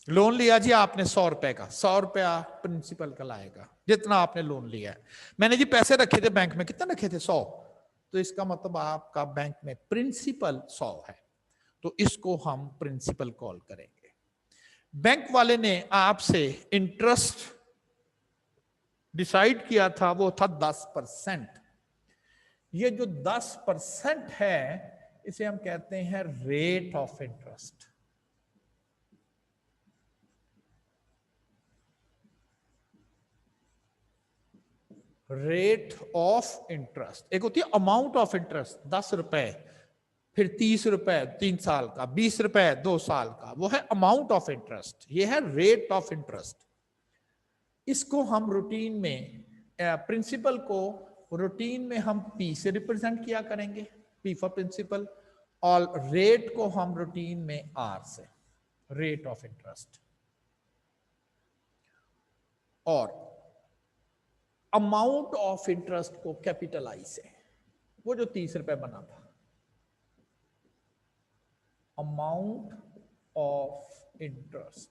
लोन लिया जी आपने ₹100 का, ₹100 प्रिंसिपल का लाएगा जितना आपने लोन लिया है। मैंने जी पैसे रखे थे बैंक में, कितना रखे थे? 100, तो इसका मतलब आपका बैंक में प्रिंसिपल 100 है, तो इसको हम प्रिंसिपल कॉल करेंगे। बैंक वाले ने आपसे इंटरेस्ट डिसाइड किया था, वो था 10%। ये जो 10% है इसे हम कहते हैं rate of interest. Rate of interest, एक होती है अमाउंट ऑफ इंटरेस्ट, ₹10, फिर ₹30 3 साल का, ₹20 2 साल का, वो है अमाउंट ऑफ इंटरेस्ट, ये है रेट ऑफ इंटरेस्ट। इसको हम रूटीन में प्रिंसिपल को रूटीन में हम P से रिप्रेजेंट किया करेंगे, P फॉर प्रिंसिपल, और रेट को हम रूटीन में R से, रेट ऑफ इंटरेस्ट, और अमाउंट ऑफ इंटरेस्ट को कैपिटल I से, वो जो ₹30 बना था, अमाउंट ऑफ इंटरेस्ट।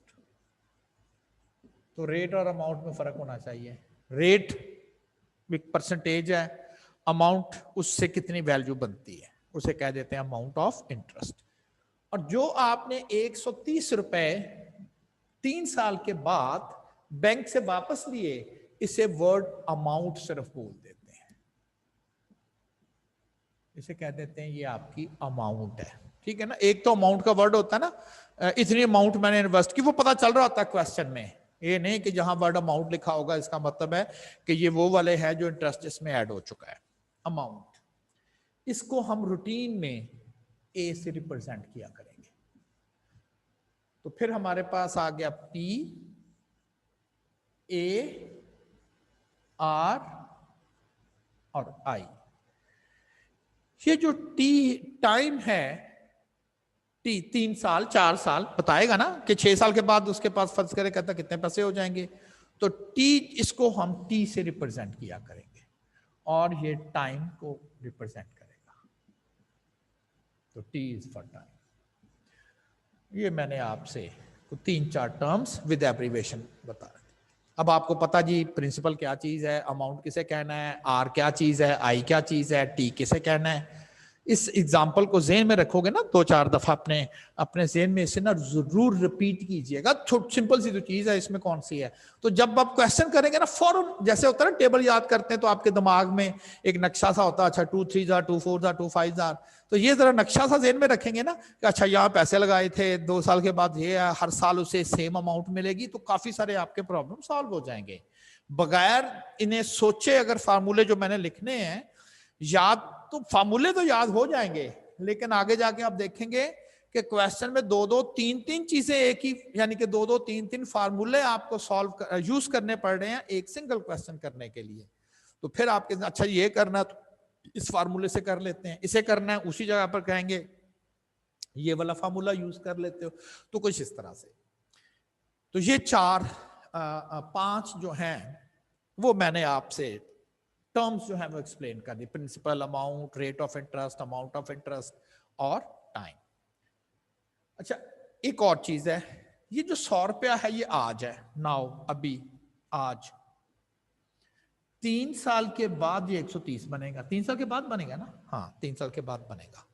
तो रेट और अमाउंट में फर्क होना चाहिए। रेट एक परसेंटेज है, अमाउंट उससे कितनी वैल्यू बनती है उसे कह देते हैं अमाउंट ऑफ इंटरेस्ट। और जो आपने ₹130 3 साल के बाद बैंक से वापस लिए, इसे वर्ड अमाउंट सिर्फ बोल देते हैं, इसे कह देते हैं ये आपकी अमाउंट है, ठीक है ना। एक तो अमाउंट का वर्ड होता है ना, इतनी अमाउंट मैंने इन्वेस्ट की, वो पता चल रहा होता है क्वेश्चन में, ये नहीं कि जहां वर्ड अमाउंट लिखा होगा इसका मतलब है कि ये वो वाले है जो इंटरेस्ट इसमें ऐड हो चुका है, अमाउंट। इसको हम रूटीन में ए से रिप्रेजेंट किया करेंगे। तो फिर हमारे पास आ गया P, A, R और I। ये जो T टाइम है, T 3 साल 4 साल बताएगा ना कि 6 साल के बाद उसके पास फर्ज करे कहता कितने पैसे हो जाएंगे, तो T इसको हम T से रिप्रेजेंट किया करेंगे और ये टाइम को रिप्रेजेंट करेगा, तो T इज फॉर टाइम। ये मैंने आपसे 3-4 टर्म्स विद एब्रीविएशन बता रहे थे। अब आपको पता जी प्रिंसिपल क्या चीज है, अमाउंट किसे कहना है, आर क्या चीज है, आई क्या चीज है, टी किसे कहना है। इस एग्जाम्पल को जेहन में रखोगे ना 2-4 दफा अपने जेहन में इसे ना जरूर रिपीट कीजिएगा। सिंपल सी तो चीज है, इसमें कौन सी है। तो जब आप क्वेश्चन करेंगे ना फौरन, जैसे होता है ना टेबल याद करते हैं तो आपके दिमाग में एक नक्शा सा होता है, अच्छा 2 3 2 4 2 5, तो ये जरा नक्शा सा जेहन में रखेंगे ना कि अच्छा यहाँ पैसे लगाए थे, 2 साल के बाद ये है, हर साल उसे सेम अमाउंट मिलेगी, तो काफी सारे आपके प्रॉब्लम सॉल्व हो जाएंगे बगैर इन्हें सोचे। अगर फार्मूले जो मैंने लिखने हैं याद, तो फार्मूले तो याद हो जाएंगे, लेकिन आगे जाके आप देखेंगे कि क्वेश्चन में 2-2 3-3 चीजें एक ही, यानी कि 2-2 3-3 फार्मूले आपको सॉल्व यूज करने पड़ रहे हैं एक सिंगल क्वेश्चन करने के लिए। तो फिर आपके अच्छा ये करना तो इस फार्मूले से कर लेते हैं, इसे करना है उसी जगह पर कहेंगे ये वाला फार्मूला यूज कर लेते हो, तो कुछ इस तरह से। तो ये चार पांच जो हैं वो मैंने आपसे टर्म्स जो है वो एक्सप्लेन कर दी, principal, amount, rate of interest, amount of interest और टाइम। अच्छा, एक और चीज है, ये जो 100 रुपया है ये आज है, नाउ, अभी, आज। 3 साल के बाद ये 130 बनेगा। 3 साल के बाद बनेगा ना? हाँ, 3 साल के बाद बनेगा।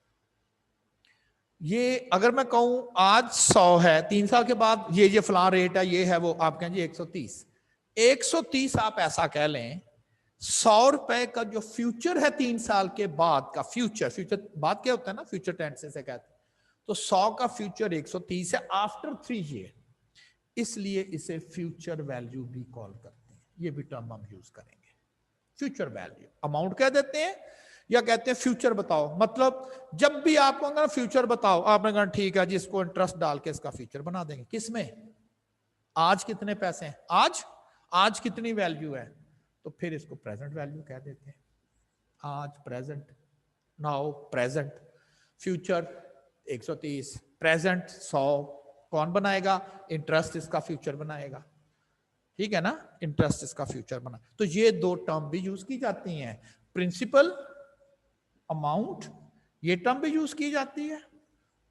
ये अगर मैं कहूं आज 100 है, 3 साल के बाद ये फलां रेट है, ये है वो, आप कहेंगे 130। 130 आप ऐसा कह लें, 100 रुपए का जो फ्यूचर है 3 साल के बाद का फ्यूचर, फ्यूचर बाद क्या होता है ना, फ्यूचर टेंस से कहते हैं, तो 100 का फ्यूचर 130 है आफ्टर 3 ईयर, इसलिए इसे फ्यूचर वैल्यू भी कॉल करते हैं। ये भी टर्म हम यूज करेंगे, फ्यूचर वैल्यू। अमाउंट कह देते हैं या कहते हैं फ्यूचर बताओ, मतलब जब भी आपको ना फ्यूचर बताओ, आपने कहा ठीक है जी, इसको इंटरेस्ट डाल के इसका फ्यूचर बना देंगे। किसमें? आज कितने पैसे हैं, आज कितनी वैल्यू है, तो फिर इसको प्रेजेंट वैल्यू कह देते हैं। आज present, now present, future 130, present 100, कौन बनाएगा? इंटरेस्ट इसका फ्यूचर बनाएगा, ठीक है ना, इंटरेस्ट इसका फ्यूचर बना। तो ये दो टर्म भी यूज की जाती हैं, प्रिंसिपल, अमाउंट, ये टर्म भी यूज की जाती है,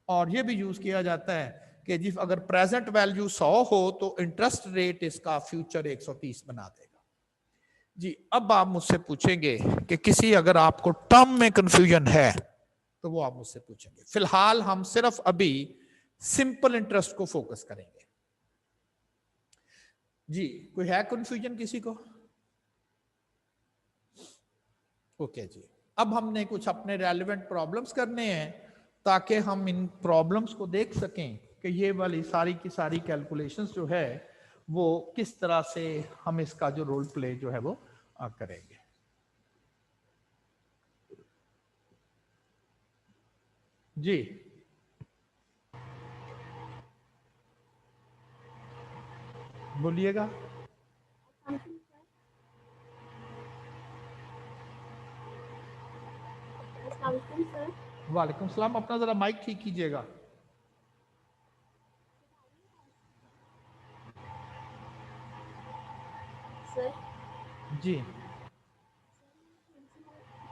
और ये भी यूज किया जाता है कि जी अगर प्रेजेंट वैल्यू 100 हो तो इंटरेस्ट रेट इसका फ्यूचर 130 बना देगा। जी, अब आप मुझसे पूछेंगे कि किसी अगर आपको टर्म में कंफ्यूजन है तो वो आप मुझसे पूछेंगे। फिलहाल हम सिर्फ अभी सिंपल इंटरेस्ट को फोकस करेंगे। जी, कोई है कंफ्यूजन किसी को? ओके जी, अब हमने कुछ अपने रेलेवेंट प्रॉब्लम्स करने हैं ताकि हम इन प्रॉब्लम्स को देख सकें कि ये वाली सारी की सारी कैलकुलेशंस जो है वो किस तरह से हम इसका जो रोल प्ले जो है वो करेंगे। जी, बोलिएगा। वालेकुम सलाम, अपना जरा माइक ठीक कीजिएगा। सर जी,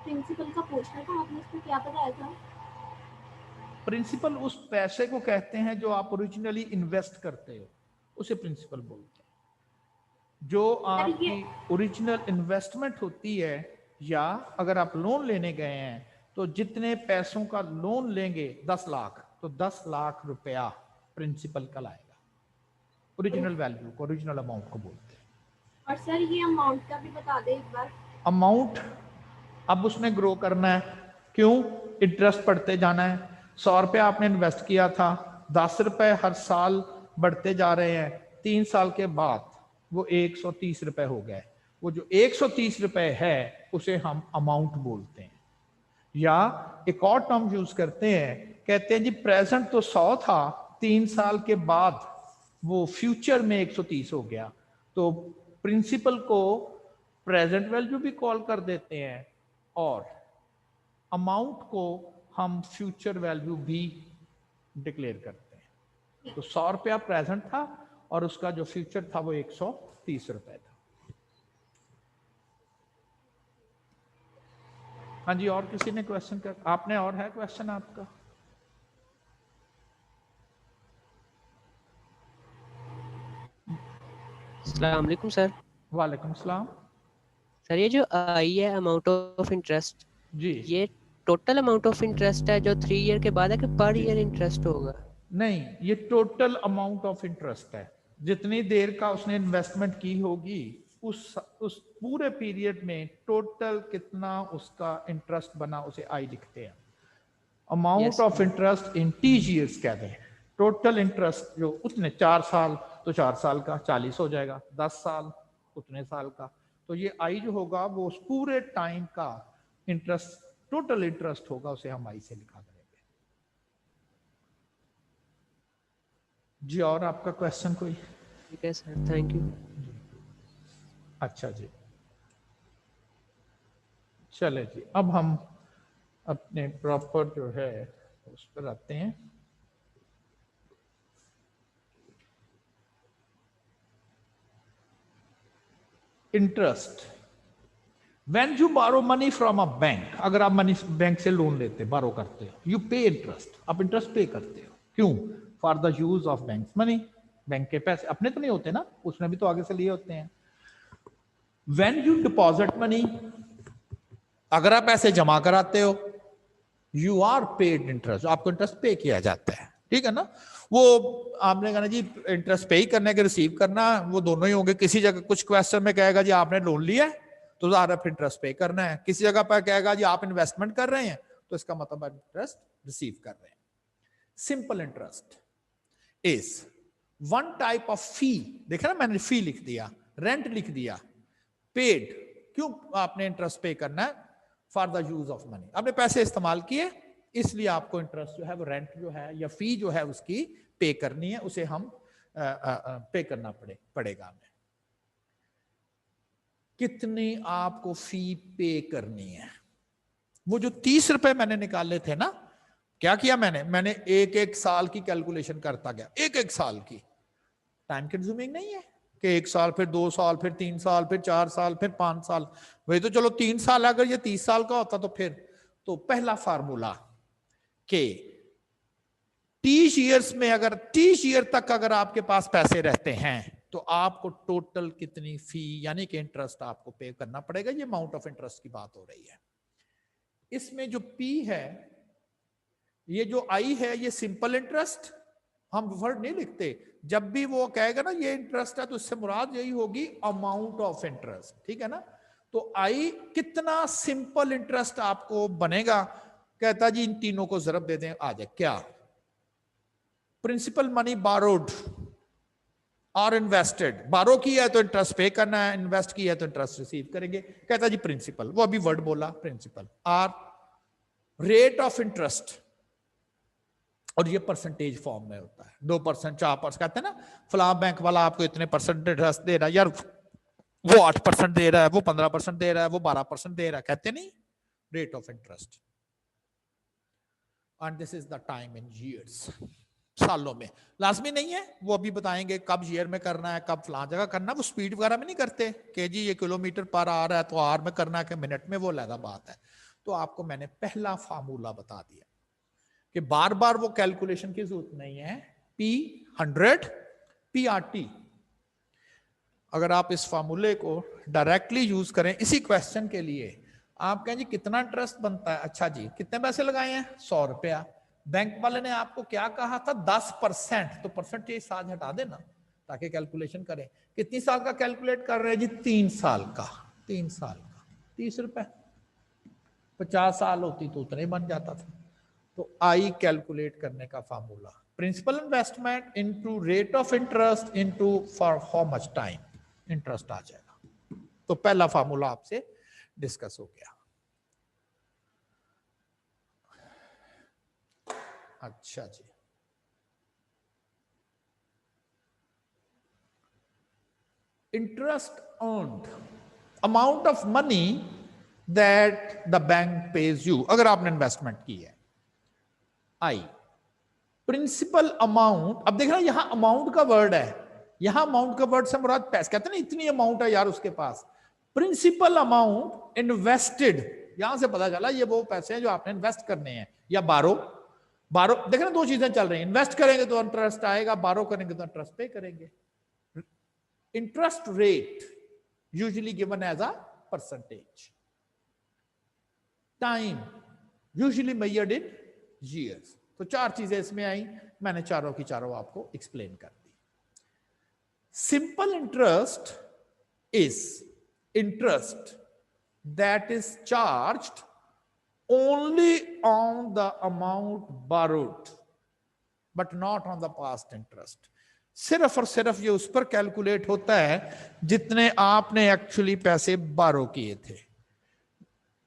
प्रिंसिपल का पूछना था, आपने उसको क्या बताया था? प्रिंसिपल उस पैसे को कहते हैं जो आप ओरिजिनली इन्वेस्ट करते हो, उसे प्रिंसिपल बोलते हैं। जो सर ये आपकी ओरिजिनल इन्वेस्टमेंट होती है, या अगर आप लोन लेने गए हैं तो जितने पैसों का लोन लेंगे 10 लाख, तो 10 लाख रुपया प्रिंसिपल का लाएगा। ओरिजिनल वैल्यू को, ओरिजिनल अमाउंट को बोलते हैं। और सर ये अमाउंट का भी बता दे एक बार। अमाउंट अब उसने ग्रो करना है, क्यों? इंटरेस्ट बढ़ते जाना है। 100 रुपया आपने इन्वेस्ट किया था, 10 रुपए हर साल बढ़ते जा रहे हैं, 3 साल के बाद वो 130 रुपए हो गए। वो जो 130 रुपए है उसे हम अमाउंट बोलते हैं। या एक और टर्म यूज करते हैं, कहते हैं जी प्रेजेंट तो 100 था, 3 साल के बाद वो फ्यूचर में 130 हो गया, तो प्रिंसिपल को प्रेजेंट वैल्यू भी कॉल कर देते हैं, और अमाउंट को हम फ्यूचर वैल्यू भी डिक्लेयर करते हैं। तो 100 रुपया प्रेजेंट था और उसका जो फ्यूचर था वो 130 रुपए था। हाँ जी, और किसी ने क्वेश्चन कर, आपने, और है क्वेश्चन आपका? अस्सलाम वालेकुम सर। वालेकुम सलाम। सर ये जो आई है अमाउंट ऑफ इंटरेस्ट, जी, ये टोटल अमाउंट ऑफ इंटरेस्ट है जो 3 ईयर के बाद है कि पर ईयर इंटरेस्ट होगा? नहीं, ये टोटल अमाउंट ऑफ इंटरेस्ट है। जितनी देर का उसने इन्वेस्टमेंट की होगी उस पूरे पीरियड में टोटल कितना उसका इंटरेस्ट बना उसे आई लिखते हैं। Amount yes of interest in TGS कहते हैं। टोटल इंटरेस्ट जो उतने 4 साल, तो 4 साल का 40 हो जाएगा, 10 साल उतने साल का, तो ये आई जो होगा वो उस पूरे टाइम का इंटरेस्ट, टोटल इंटरेस्ट होगा, उसे हम आई से लिखा करेंगे। जी, और आपका क्वेश्चन कोई? ठीक है सर, थैंक यू। अच्छा जी, चले जी, अब हम अपने प्रॉपर जो है उस पर आते हैं। इंटरेस्ट व्हेन यू बारो मनी फ्रॉम अ बैंक, अगर आप मनी बैंक से लोन लेते बारो करते हो, यू पे इंटरेस्ट, आप इंटरेस्ट पे करते हो। क्यों? For the use of bank money, bank के पैसे अपने तो नहीं होते ना, उसने भी तो आगे से लिए होते हैं। व्हेन यू डिपॉजिट मनी, अगर आप पैसे जमा कराते हो, यू आर पेड इंटरेस्ट, आपको इंटरेस्ट पे किया जाता है, ठीक है ना। वो आपने कहना जी इंटरेस्ट पे ही करने के रिसीव करना, वो दोनों ही होंगे। किसी जगह कुछ क्वेश्चन में कहेगा जी आपने लोन लिया है तो आप इंटरेस्ट पे करना है, किसी जगह पर कहेगा जी आप इन्वेस्टमेंट कर रहे हैं तो इसका मतलब आप इंटरेस्ट रिसीव कर रहे हैं। Simple interest is one type of fee, देखा ना मैंने फी लिख दिया, रेंट लिख दिया, पेड, क्यों आपने इंटरेस्ट पे करना है? For the use of money, आपने पैसे इस्तेमाल किए इसलिए आपको इंटरेस्ट जो है वो रेंट जो है या फी जो है उसकी पे करनी है, उसे हम पे करना पड़ेगा हमें। कितनी आपको फी पे करनी है? वो जो 30 रुपए मैंने निकाले थे ना, क्या किया मैंने एक एक साल की कैलकुलेशन करता गया, एक एक साल की। टाइम कंज्यूमिंग नहीं है कि 1 साल फिर 2 साल फिर 3 साल फिर 4 साल फिर 5 साल, वही तो चलो 3 साल, अगर ये 30 साल का होता तो फिर तो पहला फार्मूला के 30 ईयर्स में, अगर 30 ईयर तक अगर आपके पास पैसे रहते हैं तो आपको टोटल कितनी फी यानी कि इंटरेस्ट आपको पे करना पड़ेगा। ये अमाउंट ऑफ इंटरेस्ट की बात हो रही है। इसमें जो पी है, ये जो आई है, ये सिंपल इंटरेस्ट, हम वर्ड नहीं लिखते। जब भी वो कहेगा ना ये इंटरेस्ट है तो इससे मुराद यही होगी अमाउंट ऑफ इंटरेस्ट, ठीक है ना। तो आई कितना सिंपल इंटरेस्ट आपको बनेगा, कहता जी इन तीनों को जरब दे दें, आ जाए क्या? प्रिंसिपल मनी बारोड और इन्वेस्टेड, बारो किया है तो इंटरेस्ट पे करना है, इन्वेस्ट किया है तो इंटरेस्ट रिसीव करेंगे। कहता जी प्रिंसिपल, वो अभी वर्ड बोला principal, R rate of interest, और ये परसेंटेज फॉर्म में होता है, 2%, 4%, कहते हैं ना फलां बैंक वाला आपको इतने परसेंट इंटरेस्ट दे रहा है, यार वो 8% दे रहा है, वो 15% दे रहा है, वो 12% दे रहा है, कहते नहीं rate of interest. And this is the time in years, सालों में। लाजमी नहीं है, वो अभी बताएंगे कब ईयर में करना है, कब फलां जगह करना है। वो स्पीड वगैरह में नहीं करते कि जी ये किलोमीटर पर आ रहा है तो आर में करना है कि मिनट में, वो अलग बात है। तो आपको मैंने पहला फार्मूला बता दिया कि बार बार वो कैलकुलेशन की जरूरत नहीं है। P100 PRT, अगर आप इस फार्मूले को डायरेक्टली यूज करें इसी क्वेश्चन के लिए, आप कहें जी कितना इंटरेस्ट बनता है, अच्छा जी कितने पैसे लगाए हैं, 100 रुपया। बैंक वाले ने आपको क्या कहा था, 10%, तो परसेंटेज साथ हटा देना ताकि कैलकुलेशन करें। कितनी साल का कैलकुलेट कर रहे हैं जी, 3 साल का, 3 साल का 30 रुपए, 50 साल होती तो उतने बन जाता था। तो आई कैलकुलेट करने का formula, principal investment into rate of interest into for how much time interest आ जाएगा। तो पहला फार्मूला आपसे डिस्कस हो गया। अच्छा जी, interest earned, amount of money that the bank pays you, अगर आपने इन्वेस्टमेंट की है। आई प्रिंसिपल अमाउंट, अब देखना यहां अमाउंट का वर्ड है, यहां अमाउंट का वर्ड से मुराद पैसे, कहते हैं ना इतनी अमाउंट है यार उसके पास। प्रिंसिपल अमाउंट इन्वेस्टेड, यहां से पता चला ये वो पैसे हैं जो आपने इन्वेस्ट करने हैं, या बारो देखना दो चीजें चल रही हैं, इन्वेस्ट करेंगे तो इंटरेस्ट आएगा, बारो करेंगे तो इंटरेस्ट पे करेंगे। Interest rate usually given as a percentage, time usually measured in years. तो 4 चीजें इसमें आई, मैंने चारों की चारों आपको एक्सप्लेन कर दी। Simple interest is interest that is charged only on the amount borrowed but not on the past interest। सिर्फ और सिर्फ ये उस पर कैलकुलेट होता है जितने आपने एक्चुअली पैसे बारो किए थे।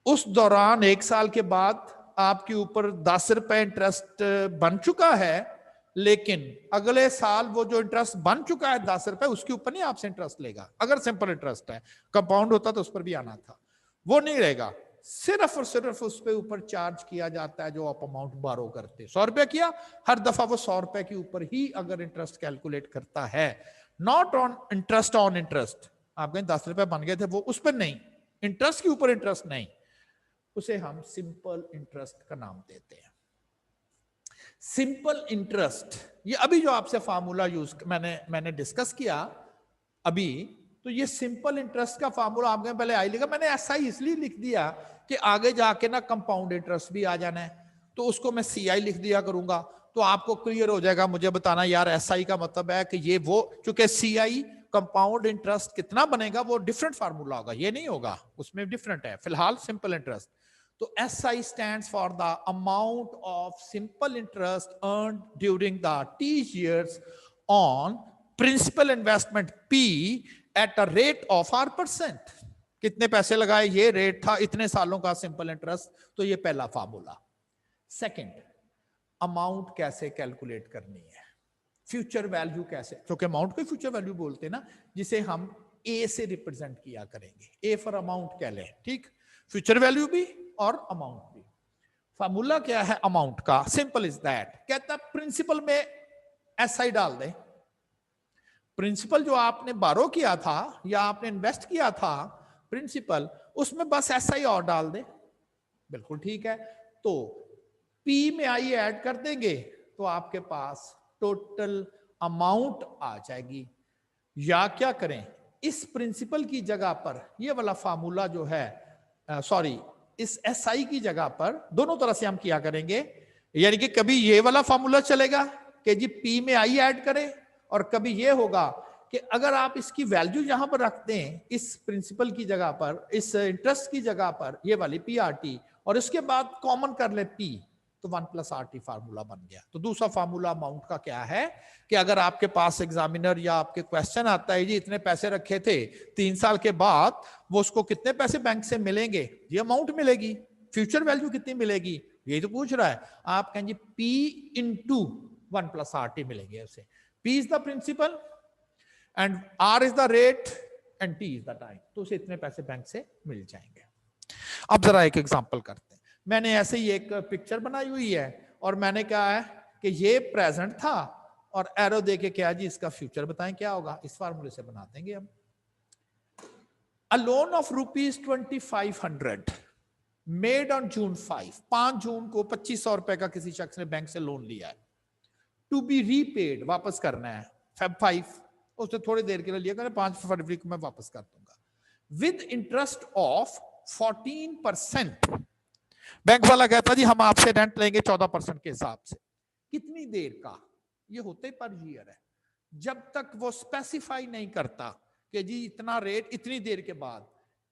उस दौरान 1 साल के बाद आपके ऊपर 10 रुपए इंटरेस्ट बन चुका है, लेकिन अगले साल वो जो इंटरेस्ट बन चुका है 10 रुपए, उसके ऊपर नहीं आपसे इंटरेस्ट लेगा। अगर सिंपल इंटरेस्ट है, कंपाउंड होता तो उस पर भी आना था, वो नहीं रहेगा। सिर्फ और सिर्फ उस पे ऊपर चार्ज किया जाता है जो आप अमाउंट बारो करते। 100 रुपए किया, हर दफा वो 100 रुपए के ऊपर ही अगर इंटरेस्ट कैलकुलेट करता है, not on interest on interest. आप कहें 10 रुपए बन गए थे, वो उस पर नहीं, इंटरेस्ट के ऊपर इंटरेस्ट नहीं, उसे हम सिंपल इंटरेस्ट का नाम देते हैं। सिंपल इंटरेस्ट, ये अभी जो आपसे फार्मूला यूज मैंने डिस्कस किया अभी, तो ये सिंपल इंटरेस्ट का फार्मूला आपने पहले आई लिखा, मैंने ऐसा ही इसलिए लिख दिया कि आगे जाके ना कंपाउंड इंटरेस्ट भी आ जाना है, तो उसको मैं CI लिख दिया करूंगा, तो आपको क्लियर हो जाएगा। मुझे बताना यार SI का मतलब है कि ये वो, चूंकि CI कंपाउंड इंटरेस्ट कितना बनेगा वो डिफरेंट फार्मूला होगा, ये नहीं होगा, उसमें डिफरेंट है। फिलहाल सिंपल इंटरेस्ट, तो SI stands for the amount of simple interest earned during the T years on principal investment P at a rate of R%। कितने पैसे लगाए, ये रेट था, इतने सालों का सिंपल इंटरेस्ट, तो ये पहला फार्मूला। सेकंड, अमाउंट कैसे कैलकुलेट करनी है, फ्यूचर वैल्यू कैसे, क्योंकि अमाउंट को फ्यूचर वैल्यू बोलते हैं ना, जिसे हम A से रिप्रेजेंट किया करेंगे, A फॉर अमाउंट कह लें, ठीक, फ्यूचर वैल्यू भी और अमाउंट भी। फार्मूला क्या है अमाउंट का, सिंपल इज दैट, कहता प्रिंसिपल में SI डाल दें, प्रिंसिपल जो आपने बारो किया था या आपने इन्वेस्ट किया था प्रिंसिपल, उसमें बस SI और डाल दे, बिल्कुल ठीक है। तो P में I ऐड कर देंगे तो आपके पास टोटल अमाउंट आ जाएगी। या क्या करें, इस प्रिंसिपल की जगह पर ये वाला फार्मूला जो है, सॉरी, इस SI की जगह पर दोनों तरह से हम किया करेंगे, यानी कि कभी ये वाला फार्मूला चलेगा कि जी P में I ऐड करें, और कभी ये होगा कि अगर आप इसकी वैल्यू यहां पर रखते हैं, इस प्रिंसिपल की जगह पर, इस इंटरेस्ट की जगह पर ये वाली PRT, और इसके बाद कॉमन कर ले P, तो 1+RT फार्मूला बन गया। तो दूसरा फार्मूला अमाउंट का क्या है कि अगर आपके पास एग्जामिनर या आपके क्वेश्चन आता है जी इतने पैसे रखे थे, 3 साल के बाद वो उसको कितने पैसे बैंक से मिलेंगे, ये अमाउंट मिलेगी, फ्यूचर वैल्यू कितनी मिलेगी, ये तो पूछ रहा है। आप कहेंगे P इंटू 1+RT मिलेंगे उसे। P is the principal and R is the rate and T is the time, तो उसे इतने पैसे बैंक से मिल जाएंगे। अब जरा एक एग्जांपल करते हैं। मैंने ऐसे ही एक पिक्चर बनाई हुई है और मैंने कहा है कि ये प्रेजेंट था और एरो देके क्या जी इसका फ्यूचर बताएं क्या होगा, इस फार्मूले से बना देंगे हम। A loan of ₹2500 made on June 5 जून को 2500 रुपए का किसी शख्स ने बैंक से लोन लिया है, टू बी रीपेड, वापस करना है Feb 5, उसने थोड़ी देर के लिए लिया, 5 फरवरी को मैं वापस कर दूंगा, विद इंटरेस्ट ऑफ 14%। बैंक वाला कहता जी हम आपसे रेंट लेंगे 14% के हिसाब से। कितनी देर का, ये होते पर ईयर है, जब तक वो स्पेसिफाई नहीं करता कि जी इतना रेट इतनी देर के बाद।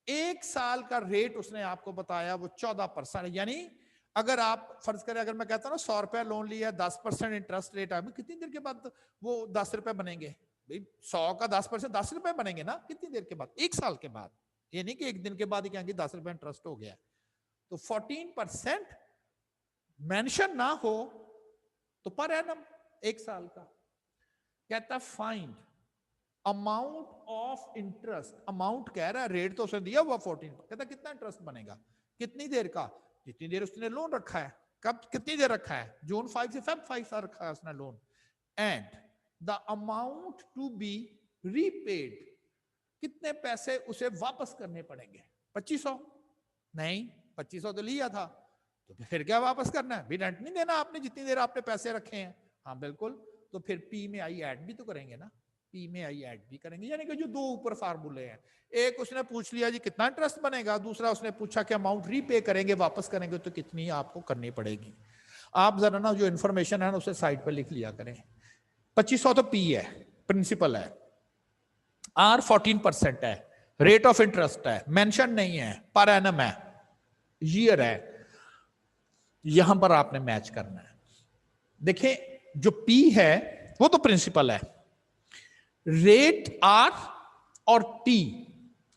1 साल का रेट उसने आपको बताया वो 14%, यानी अगर आप फर्ज करें, अगर मैं कहता हूँ ना 100 रुपए लोन लिया, 10% इंटरेस्ट रेट है, कितनी देर के बाद वो 10 रुपए बनेंगे भाई, 100 का 10% 10 रुपए बनेंगे ना, कितनी देर के बाद, 1 साल के बाद, ये नहीं कि एक दिन के बाद ही कहेंगे 10 रुपए इंटरेस्ट हो गया। तो 14% मेंशन ना हो तो पर एनम 1 साल का। कहता find amount of interest, amount कह रहा है, रेट तो उसने दिया हुआ 14, कहता कितना इंटरेस्ट बनेगा, कितनी देर का, जितनी देर उसने लोन रखा है, कब कितनी देर रखा है, June 5 से Feb 5 तक रखा है उसने loan, and the amount to be repaid, कितने पैसे उसे वापस करने पड़ेंगे, 2500, नहीं 2500 तो लिया था, तो फिर क्या वापस करना है, भी रेंट नहीं देना आपने जितनी देर आपने पैसे रखे हैं, हाँ बिल्कुल, तो फिर P में I ऐड भी तो करेंगे ना, P में I ऐड भी करेंगे, यानी कि जो दो ऊपर फार्मूले हैं, एक उसने पूछ लिया जी कितना इंटरेस्ट बनेगा, दूसरा उसने पूछा कि अमाउंट रीपे करेंगे, वापस करेंगे तो कितनी आपको करनी पड़ेगी। आप जरा ना जो इन्फॉर्मेशन है ना उसे साइड पर लिख लिया करें। 2500 तो P है, प्रिंसिपल है, R 14% है, रेट ऑफ इंटरेस्ट है, मेंशन नहीं है, पर एनम है, ईयर है, यहां पर आपने मैच करना है। देखिए जो P है वो तो प्रिंसिपल है, रेट R और T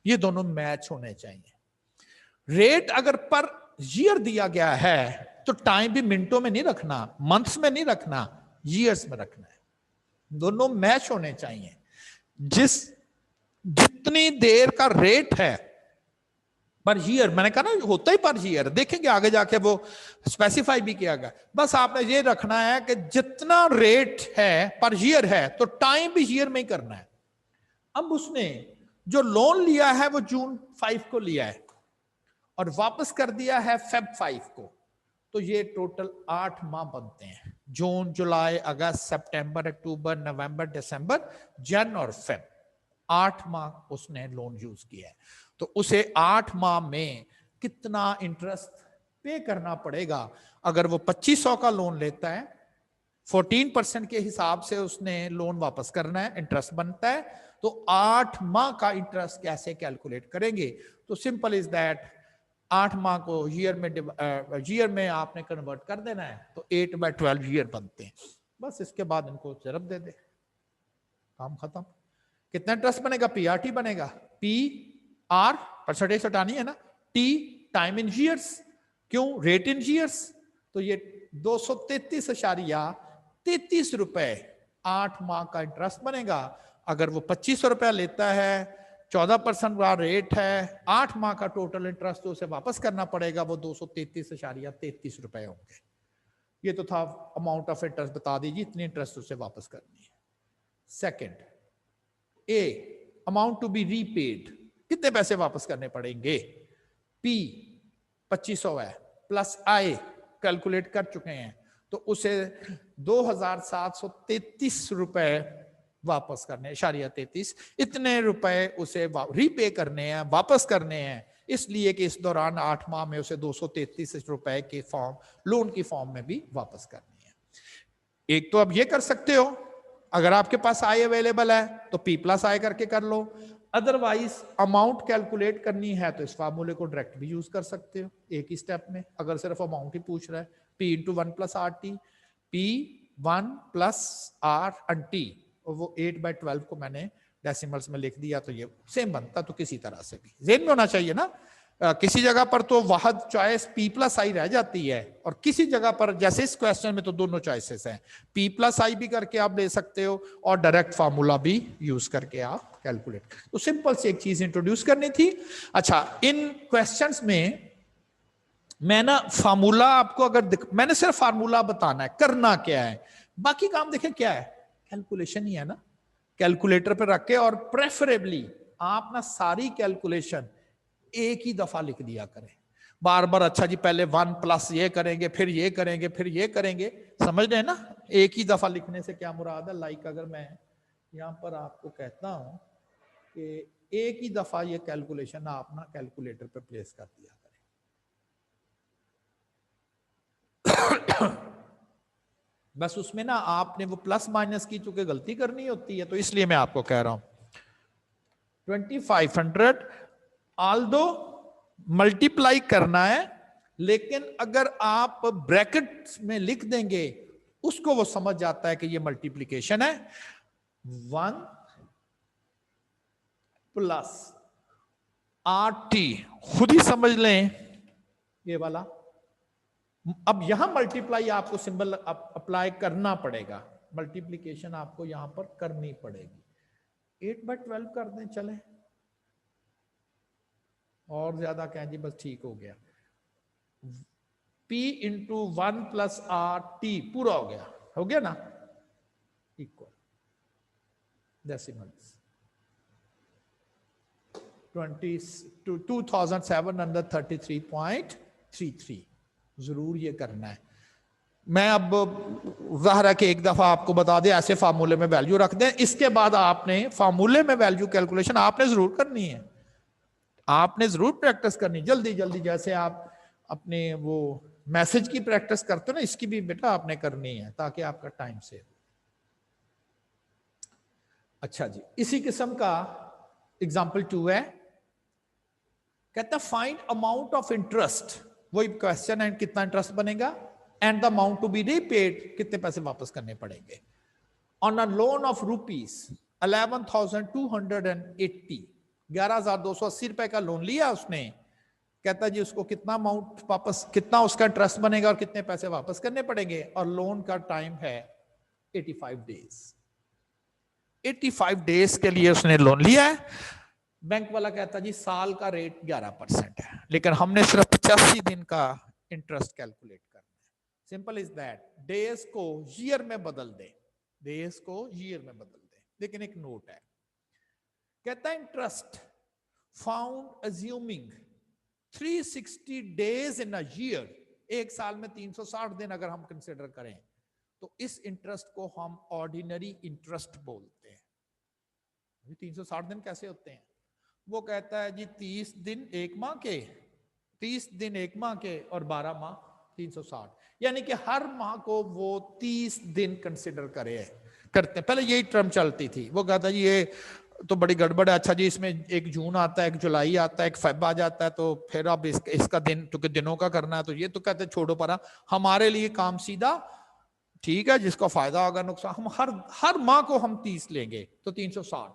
ये दोनों मैच होने चाहिए। रेट अगर पर ईयर दिया गया है तो टाइम भी मिनटों में नहीं रखना, मंथ्स में नहीं रखना, ईयर्स में रखना है, दोनों मैच होने चाहिए। जितनी देर का रेट है पर ईयर, मैंने कहा ना होता ही पर ईयर, देखेंगे आगे जाके वो स्पेसिफाई भी किया गया, बस आपने ये रखना है कि जितना रेट है पर ईयर है तो टाइम भी ईयर में ही करना है। अब उसने जो लोन लिया है वो जून 5 को लिया है और वापस कर दिया है फेब 5 को, तो ये टोटल 8 माह बनते हैं। जून, जुलाई, अगस्त, सितंबर, अक्टूबर, नवंबर, दिसंबर, जन और फेब, 8 माह उसने लोन यूज किया है। तो उसे 8 माह में कितना इंटरेस्ट पे करना पड़ेगा? अगर वो 2500 का लोन लेता है, 14% के हिसाब से उसने लोन वापस करना है, इंटरेस्ट बनता है, तो 8 माह का इंटरेस्ट कैसे कैलकुलेट करेंगे? तो सिंपल इज दैट, 8 माह को ईयर में आपने कन्वर्ट कर देना है, तो 8/12 ईयर बनते हैं। बस इसके बाद इनको जरब दे दे, काम खत्म। कितना इंटरेस्ट बनेगा? पीआरटी बनेगा, पी आर परसेंटेज हटानी है ना, टी टाइम इन ईयर्स, क्यों? Rate in years. तो ये 233.33 रुपए 8 माह का इंटरेस्ट बनेगा। अगर वो 2500 रुपया लेता है, 14% का रेट है, 8 माह का टोटल इंटरेस्ट तो उसे वापस करना पड़ेगा, वो 233.33 रुपए होंगे। ये तो था अमाउंट ऑफ इंटरेस्ट, बता दीजिए इतनी इंटरेस्ट उसे वापस करनी है। Second, a amount to be repaid, कितने पैसे वापस करने पड़ेंगे? पी 2500 है, प्लस आई कैलकुलेट कर चुके हैं, तो उसे 2733 रुपए वापस करने, 33 इतने रुपए उसे रीपे करने हैं, वापस करने हैं। इसलिए कि इस दौरान 8 माह में उसे 233 रुपए के फॉर्म, लोन की फॉर्म में भी वापस करनी है। एक तो अब ये कर सकते हो, अगर आपके पास आई अवेलेबल है तो P प्लस आई करके कर लो, अदरवाइज अमाउंट कैलकुलेट करनी है तो इस फार्मूले को डायरेक्ट भी यूज कर सकते हो एक ही स्टेप में। अगर सिर्फ अमाउंट ही पूछ रहा है, P into 1 plus R T, P1 plus R and T, और वो 8/12 को मैंने डेसिमल्स में लिख दिया, तो ये सेम बनता। तो किसी तरह से भी जेन में होना चाहिए ना, किसी जगह पर तो वाहद चॉइस P प्लस आई रह जाती है, और किसी जगह पर जैसे इस क्वेश्चन में तो दोनों चॉइसेस हैं, P प्लस आई भी करके आप ले सकते हो और डायरेक्ट फार्मूला भी यूज करके आप कैलकुलेट। तो सिंपल से एक चीज इंट्रोड्यूस करनी थी। अच्छा, इन क्वेश्चंस में मैं ना फार्मूला आपको मैंने सिर्फ फार्मूला बताना है, करना क्या है, बाकी काम देखें क्या है, कैलकुलेशन ही है ना। कैलकुलेटर पे रख के, और प्रेफरेबली आप ना सारी कैलकुलेशन एक ही दफा लिख दिया करें, बार बार। अच्छा जी पहले 1 प्लस ये करेंगे, फिर ये करेंगे, फिर ये करेंगे, समझ रहे हैं ना। एक ही दफा लिखने से क्या मुराद है? लाइक अगर मैं यहां पर आपको कहता हूं कि एक ही दफा ये कैलकुलेशन आप ना कैलकुलेटर पे प्लेस कर दिया करें। बस उसमें ना आपने वो प्लस माइनस की चूंकि गलती करनी होती है, तो इसलिए मैं आपको कह रहा हूं 2500 आल्दो मल्टीप्लाई करना है, लेकिन अगर आप ब्रैकेट में लिख देंगे उसको वो समझ जाता है कि ये मल्टीप्लीकेशन है। 1 प्लस आर टी, खुद ही समझ लें ये वाला। अब यहां मल्टीप्लाई आपको सिंबल अप्लाई करना पड़ेगा, मल्टीप्लीकेशन आपको यहां पर करनी पड़ेगी। 8/12 कर दें, चले, और ज्यादा कहें जी बस ठीक हो गया। P into 1 plus R T पूरा हो गया ना, इक्वल डेसिमल्स 2733.33। जरूर ये करना है। मैं अब जाहिर है कि एक दफा आपको बता दें, ऐसे फार्मूले में वैल्यू रख दें, इसके बाद आपने फार्मूले में वैल्यू कैलकुलेशन आपने जरूर करनी है, आपने जरूर प्रैक्टिस करनी जल्दी जल्दी। जैसे आप अपने वो मैसेज की प्रैक्टिस करते हो ना, इसकी भी बेटा आपने करनी है ताकि आपका टाइम सेव। अच्छा जी, इसी किस्म का एग्जाम्पल 2 है, कहता है फाइंड अमाउंट ऑफ इंटरेस्ट, वही क्वेश्चन है, कितना इंटरेस्ट बनेगा, and the amount to be repaid, कितने पैसे वापस करने पड़ेंगे, on a loan of rupees 11,280, 11,280 रुपए का लोन लिया उसने। कहता जी उसको कितना अमाउंट वापस, कितना उसका इंटरेस्ट बनेगा और कितने पैसे वापस करने पड़ेंगे, और लोन का टाइम है 85 डेज। 85 डेज के लिए उसने लोन लिया है। बैंक वाला कहता जी साल का रेट 11% है, लेकिन हमने सिर्फ 85 दिन का इंटरेस्ट कैलकुलेट करना है। सिंपल इज दैट, डेज को ईयर में बदल दे, डेज को ईयर में बदल दे। लेकिन एक नोट है, कहता है interest found assuming 360 days in a year, एक साल में 360 दिन अगर हम कंसिडर करें तो इस इंटरेस्ट को हम ऑर्डिनरी इंटरेस्ट बोलते हैं। 360 दिन कैसे होते हैं? वो कहता है जी 30 दिन एक माह के, 30 दिन एक माह के और 12 माह 360, यानी कि हर माह को वो 30 दिन कंसिडर करते हैं। पहले यही टर्म चलती थी। वो कहता है जी ये तो बड़ी गड़बड़ है, अच्छा जी इसमें एक जून आता है, एक जुलाई आता है, एक फेब आ जाता है, तो फिर अब इसका दिन क्योंकि दिनों का करना है तो ये तो कहते छोड़ो पर हमारे लिए काम सीधा, ठीक है, जिसको फायदा होगा नुकसान, हम हर माह को हम 30 लेंगे तो 360,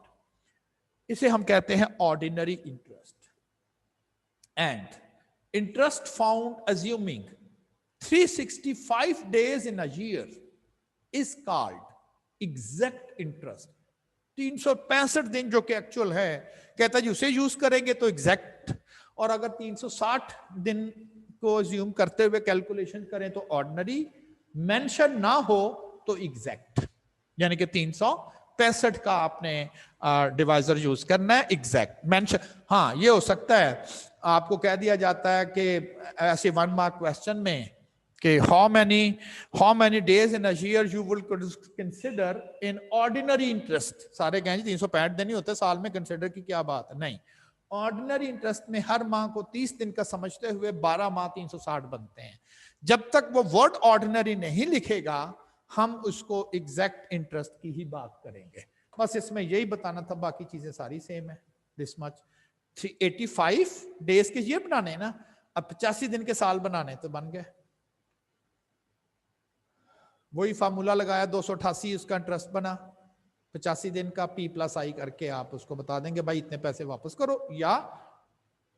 इसे हम कहते हैं ordinary interest. And interest found assuming 365 days in a year is called exact interest. 365 दिन जो कि एक्चुअल है, कहता है उसे यूज करेंगे तो एग्जैक्ट, और अगर 360 दिन को अज्यूम करते हुए कैलकुलेशन करें तो ऑर्डिनरी, मेंशन ना हो तो एग्जैक्ट, यानी कि 365 का आपने डिवाइजर यूज करना है, एग्जैक्ट मेंशन। हाँ ये हो सकता है आपको कह दिया जाता है कि ऐसे 1 मार्क क्वेश्चन में कि how many days in a year you will consider in ordinary interest. सारे कहें 365 दिन ही होते साल में, कंसिडर की क्या बात है, नहीं, ऑर्डिनरी इंटरेस्ट में हर माह को 30 दिन का समझते हुए 12 माह 360 बनते हैं। जब तक वो वर्ड ऑर्डिनरी नहीं लिखेगा हम उसको एग्जैक्ट इंटरेस्ट की ही बात करेंगे। बस इसमें यही बताना था, बाकी चीजें सारी सेम है। दिस मच 385 डेज के ईयर बनाने हैं ना, अब 85 दिन के साल बनाने तो बन गए। वही फार्मूला लगाया, 288 उसका इंटरेस्ट बना, 85 दिन का P + I करके आप उसको बता देंगे भाई इतने पैसे वापस करो, या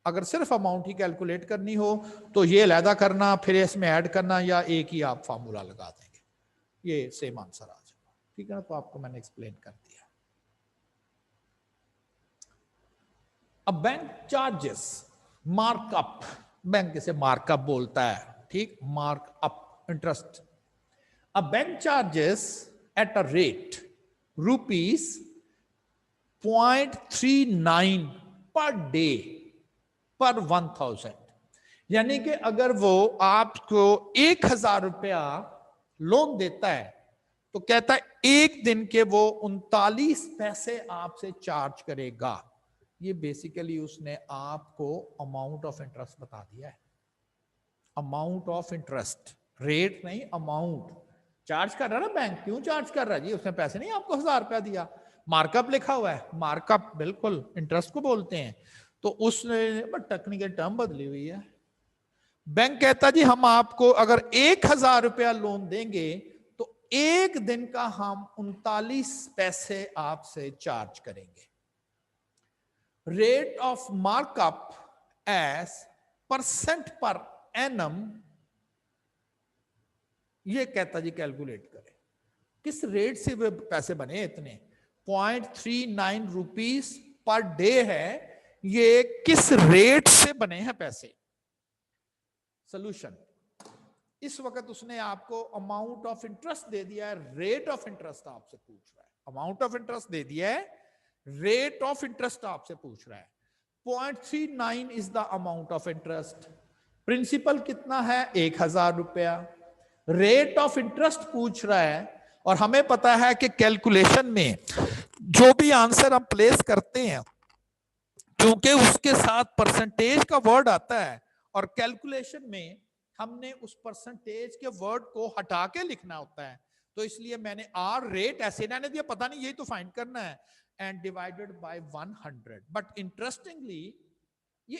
अगर सिर्फ अमाउंट ही कैलकुलेट करनी हो तो ये अलहदा करना फिर इसमें ऐड करना, या एक ही आप फार्मूला लगा देंगे, ये सेम आंसर आ जाएगा। ठीक है ना, तो आपको मैंने एक्सप्लेन कर दिया। अब बैंक चार्जेस मार्कअप, बैंक इसे मार्कअप बोलता है, ठीक, markup interest. A bank charges at a rate ₹0.39 per day per 1000, यानी कि अगर वो आपको 1000 रुपया लोन देता है तो कहता है एक दिन के वो 39 पैसे आपसे चार्ज करेगा। ये बेसिकली उसने आपको अमाउंट ऑफ इंटरेस्ट बता दिया है, अमाउंट ऑफ इंटरेस्ट, रेट नहीं, अमाउंट चार्ज कर रहा है ना बैंक। क्यों चार्ज कर रहा है जी, उसने पैसे नहीं आपको 1000 रुपया दिया, मार्कअप लिखा हुआ है, मार्कअप बिल्कुल इंटरेस्ट को बोलते हैं, तो उसने टेक्निकल टर्म बदली हुई है। बैंक कहता जी हम आपको अगर 1000 रुपया लोन देंगे तो एक दिन का हम 39 पैसे आपसे चार्ज करेंगे। Rate of markup as % per annum, ये कहता जी कैलकुलेट करें किस रेट से वे पैसे बने इतने, 0.39 रुपीस पर डे है, ये किस रेट से बने हैं पैसे। सोल्यूशन, इस वक्त उसने आपको अमाउंट ऑफ इंटरेस्ट दे दिया है, रेट ऑफ इंटरेस्ट आपसे पूछ रहा है, अमाउंट ऑफ इंटरेस्ट दे दिया है, रेट ऑफ इंटरेस्ट आपसे पूछ रहा है। 0.39 is the amount of interest, principal कितना है 1000 रुपया, रेट ऑफ इंटरेस्ट पूछ रहा है, और हमें पता है कि कैलकुलेशन में जो भी आंसर हम प्लेस करते हैं क्योंकि उसके साथ परसेंटेज का वर्ड आता है और कैलकुलेशन में हमने उस परसेंटेज के वर्ड को हटा के लिखना होता है, तो इसलिए मैंने आर रेट ऐसे रहने दिया, पता नहीं यही तो फाइंड करना है, and divided by 100। But interestingly ये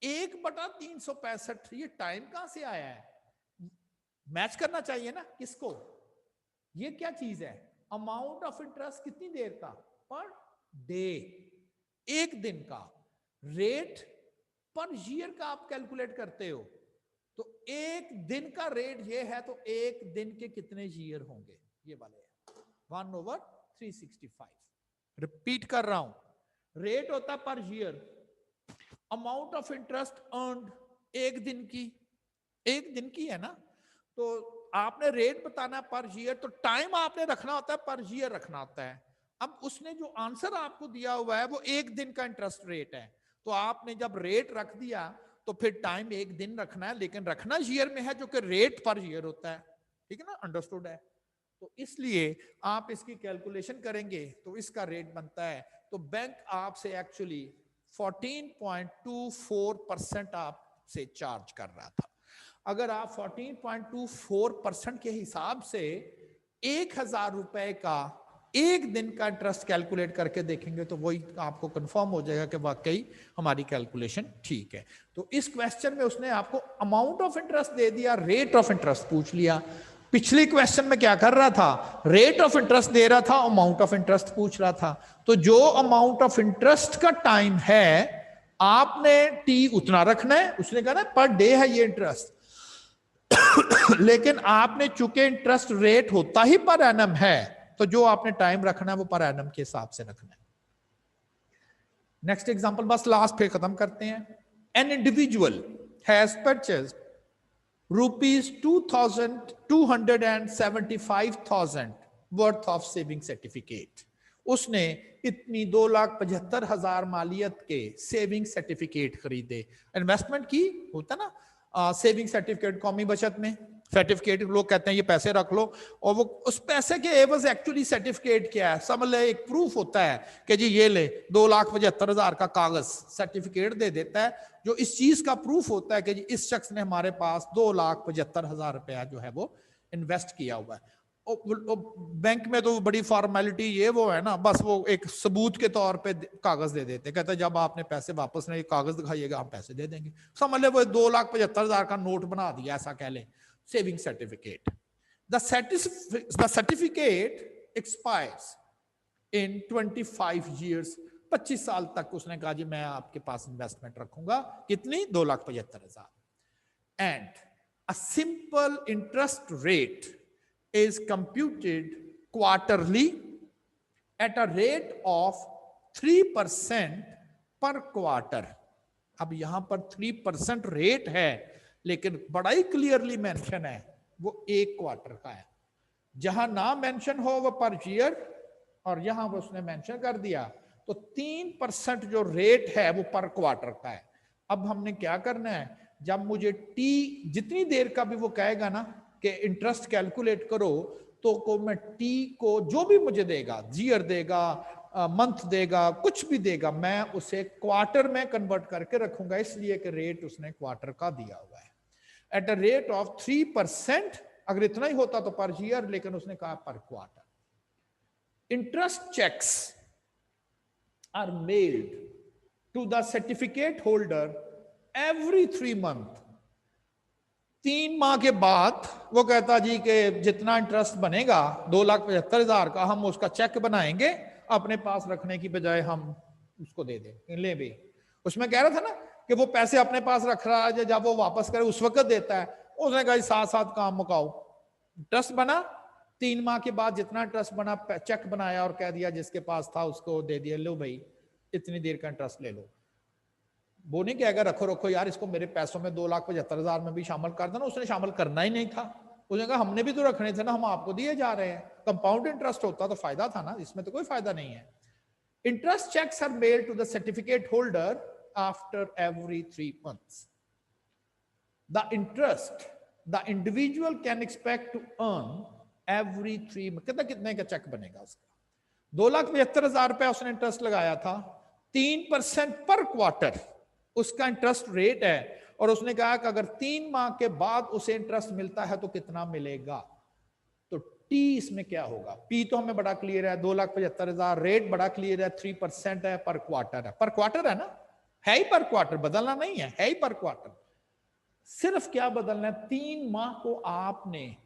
1/365, ये टाइम कहां से आया है, मैच करना चाहिए ना किसको, ये क्या चीज है, अमाउंट ऑफ इंटरेस्ट कितनी देर का, पर डे, एक दिन का, रेट पर ईयर का आप कैलकुलेट करते हो, तो एक दिन का रेट ये है तो एक दिन के कितने ईयर होंगे, ये वाले 1/365। रिपीट कर रहा हूं, रेट होता per year, amount of interest earned एक दिन की है ना, तो आपने रेट बताना पर ईयर, तो टाइम आपने रखना होता है पर ईयर रखना होता है। अब उसने जो आंसर आपको दिया हुआ है वो एक दिन का इंटरेस्ट रेट है, तो आपने जब रेट रख दिया तो फिर टाइम एक दिन रखना है, लेकिन रखना ईयर में है जो कि रेट पर ईयर होता है, ठीक है ना, अंडरस्टूड है। तो इसलिए आप इसकी कैलकुलेशन करेंगे तो इसका रेट बनता है, तो बैंक आपसे एक्चुअली 14.24% आपसे चार्ज कर रहा था। अगर आप 14.24% के हिसाब से 1,000 रुपए का एक दिन का इंटरेस्ट कैलकुलेट करके देखेंगे तो वही आपको कंफर्म हो जाएगा कि वाकई हमारी कैलकुलेशन ठीक है। तो इस क्वेश्चन में उसने आपको अमाउंट ऑफ इंटरेस्ट दे दिया, रेट ऑफ इंटरेस्ट पूछ लिया। पिछले क्वेश्चन में क्या कर रहा था, रेट ऑफ इंटरेस्ट दे रहा था, अमाउंट ऑफ इंटरेस्ट पूछ रहा था। तो जो अमाउंट ऑफ इंटरेस्ट का टाइम है आपने टी उतना रखना है, उसने कहा ना पर डे है ये इंटरेस्ट लेकिन आपने चूंकि इंटरेस्ट रेट होता ही पर एनम है, तो जो आपने टाइम रखना है वो पर एनम के हिसाब से रखना है। नेक्स्ट एग्जांपल बस लास्ट पे खत्म करते हैं। An individual has purchased ₹275,000 worth of saving certificate. उसने इतनी 2,75,000 मालियत के सेविंग सर्टिफिकेट खरीदे। इन्वेस्टमेंट की होता ना सेविंग सर्टिफिकेट, कौमी बचत में सर्टिफिकेट लोग कहते हैं ये पैसे रख लो, और वो उस पैसे के एवज एक्चुअली सर्टिफिकेट क्या है, समझ ले एक प्रूफ होता है कि जी ये ले 2,75,000 का कागज सर्टिफिकेट दे देता है, जो इस चीज का प्रूफ होता है कि जी इस शख्स ने हमारे पास 2,75,000 रुपया जो है वो इन्वेस्ट किया हुआ है। बैंक में तो बड़ी फॉर्मेलिटी ये वो है ना, बस वो एक सबूत के तौर पे कागज दे देते, कहते जब आपने पैसे वापस नहीं कागज दिखाइएगा हम पैसे दे देंगे। समझ ले वो 2,75,000 का नोट बना दिया, ऐसा कह ले saving certificate. The certificate expires in 25 years, 25 साल तक उसने कहा जी मैं आपके पास इन्वेस्टमेंट रखूंगा, कितनी 2,75,000। And a simple interest rate is computed quarterly at a rate of 3% per quarter। अब यहां पर 3% रेट है, लेकिन बड़ा ही क्लियरली मेंशन है वो एक क्वार्टर का है। जहां ना मेंशन हो वो पर ईयर, और यहां वो उसने मेंशन कर दिया, तो 3% जो रेट है वो पर क्वार्टर का है। अब हमने क्या करना है, जब मुझे टी जितनी देर का भी वो कहेगा ना कि इंटरेस्ट कैलकुलेट करो, तो को मैं टी को जो भी मुझे देगा, ईयर देगा, मंथ देगा, कुछ भी देगा, मैं उसे क्वार्टर में कन्वर्ट करके रखूंगा, इसलिए कि रेट उसने क्वार्टर का दिया हुआ है एट अ रेट ऑफ 3%। अगर इतना ही होता तो पर ईयर, लेकिन उसने कहा per quarter. Interest cheques are mailed to the certificate holder every 3 months। 3 माह के बाद वो कहता जी कि जितना इंटरेस्ट बनेगा 2,75,000 का, हम उसका चेक बनाएंगे, अपने पास रखने की बजाय हम उसको दे दें, ले भी। उसमें कह रहा था ना कि वो पैसे अपने पास रख रहा है, जब वो वापस करे उस वक्त देता है। उसने कहा साथ साथ काम मुकाओ, इंटरेस्ट बना 3 माह के बाद, जितना इंटरेस्ट बना चेक बनाया और कह दिया जिसके पास था उसको दे दिया, लो भाई इतनी देर का इंटरेस्ट ले लो। वो नहीं कहेगा रखो रखो यार इसको मेरे पैसों में 2,75,000 में भी शामिल कर देना, उसने शामिल करना ही नहीं था। उसने कहा हमने भी तो रखने थे ना, हम आपको दिए जा रहे हैं। कंपाउंड इंटरेस्ट होता तो फायदा था ना, इसमें तो कोई फायदा नहीं है। Interest cheques are mailed to the certificate holder after every 3 months। The interest the individual can expect to earn every 3 months। कितने का चेक बनेगा उसका, 2,75,000 रुपया उसने इंटरेस्ट लगाया था, 3% पर क्वार्टर उसका इंटरेस्ट रेट है, और उसने कहा कि अगर 3 माह के बाद उसे इंटरेस्ट मिलता है तो कितना मिलेगा। तो टी इसमें क्या होगा, पी तो हमें बड़ा क्लियर है 2,75,000, रेट बड़ा क्लियर है 3% है, पर क्वार्टर है, पर क्वार्टर है ना, है ही पर क्वार्टर, बदलना नहीं है, है ही पर क्वार्टर। सिर्फ क्या बदलना है, 3 माह को आपने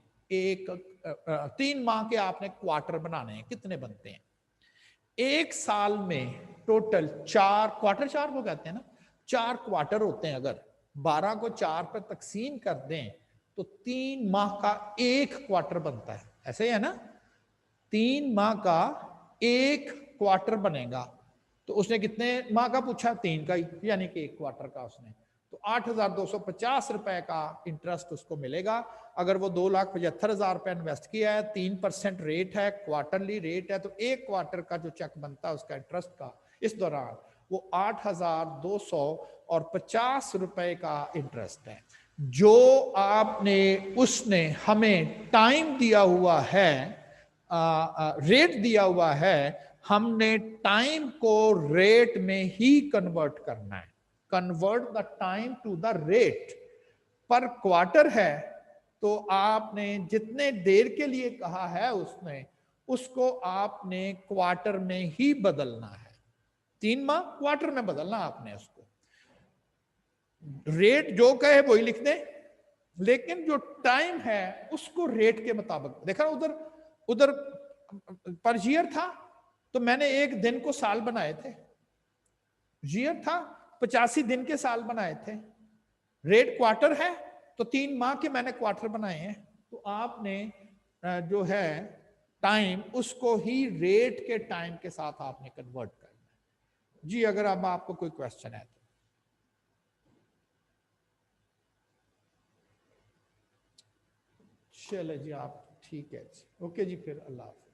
3 माह के आपने क्वार्टर बनाने हैं। कितने बनते हैं एक साल में, टोटल 4 क्वार्टर, 4 को कहते हैं ना, 4 क्वार्टर होते हैं। अगर 12 को 4 पर तकसीम कर दें तो 3 माह का 1 क्वार्टर बनता है, ऐसे ही है ना, 3 माह का 1 क्वार्टर बनेगा। तो उसने कितने माह का पूछा, 3 का ही, यानी कि 1 क्वार्टर का उसने। तो 8,250 रुपए का इंटरेस्ट उसको मिलेगा। अगर वो 2,75,000 रुपए इन्वेस्ट किया है, 3% रेट है, क्वार्टरली रेट है, तो एक क्वार्टर का जो चेक बनता है उसका इंटरेस्ट का इस दौरान वो 8,250 रुपए का इंटरेस्ट है। जो आपने उसने हमें टाइम दिया हुआ है, रेट दिया हुआ है, हमने टाइम को रेट में ही कन्वर्ट करना है। Convert the time to the rate. Per quarter है तो आपने जितने देर के लिए कहा है उसने, उसको आपने क्वार्टर में ही बदलना है। 3 माह क्वार्टर में बदलना आपने उसको। रेट जो कहे वही लिख दें, लेकिन जो टाइम है उसको रेट के मुताबिक देखा। उधर उधर पर ईयर था तो मैंने एक दिन को साल बनाए थे, ईयर था 85 दिन के साल बनाए थे। रेट क्वार्टर है तो 3 माह के मैंने क्वार्टर बनाए हैं। तो आपने जो है टाइम उसको ही रेट के टाइम के साथ आपने कन्वर्ट करना है। जी अगर अब आपको कोई क्वेश्चन है तो चले जी, आप ठीक है जी, ओके जी, फिर अल्लाह हाफ़िज़।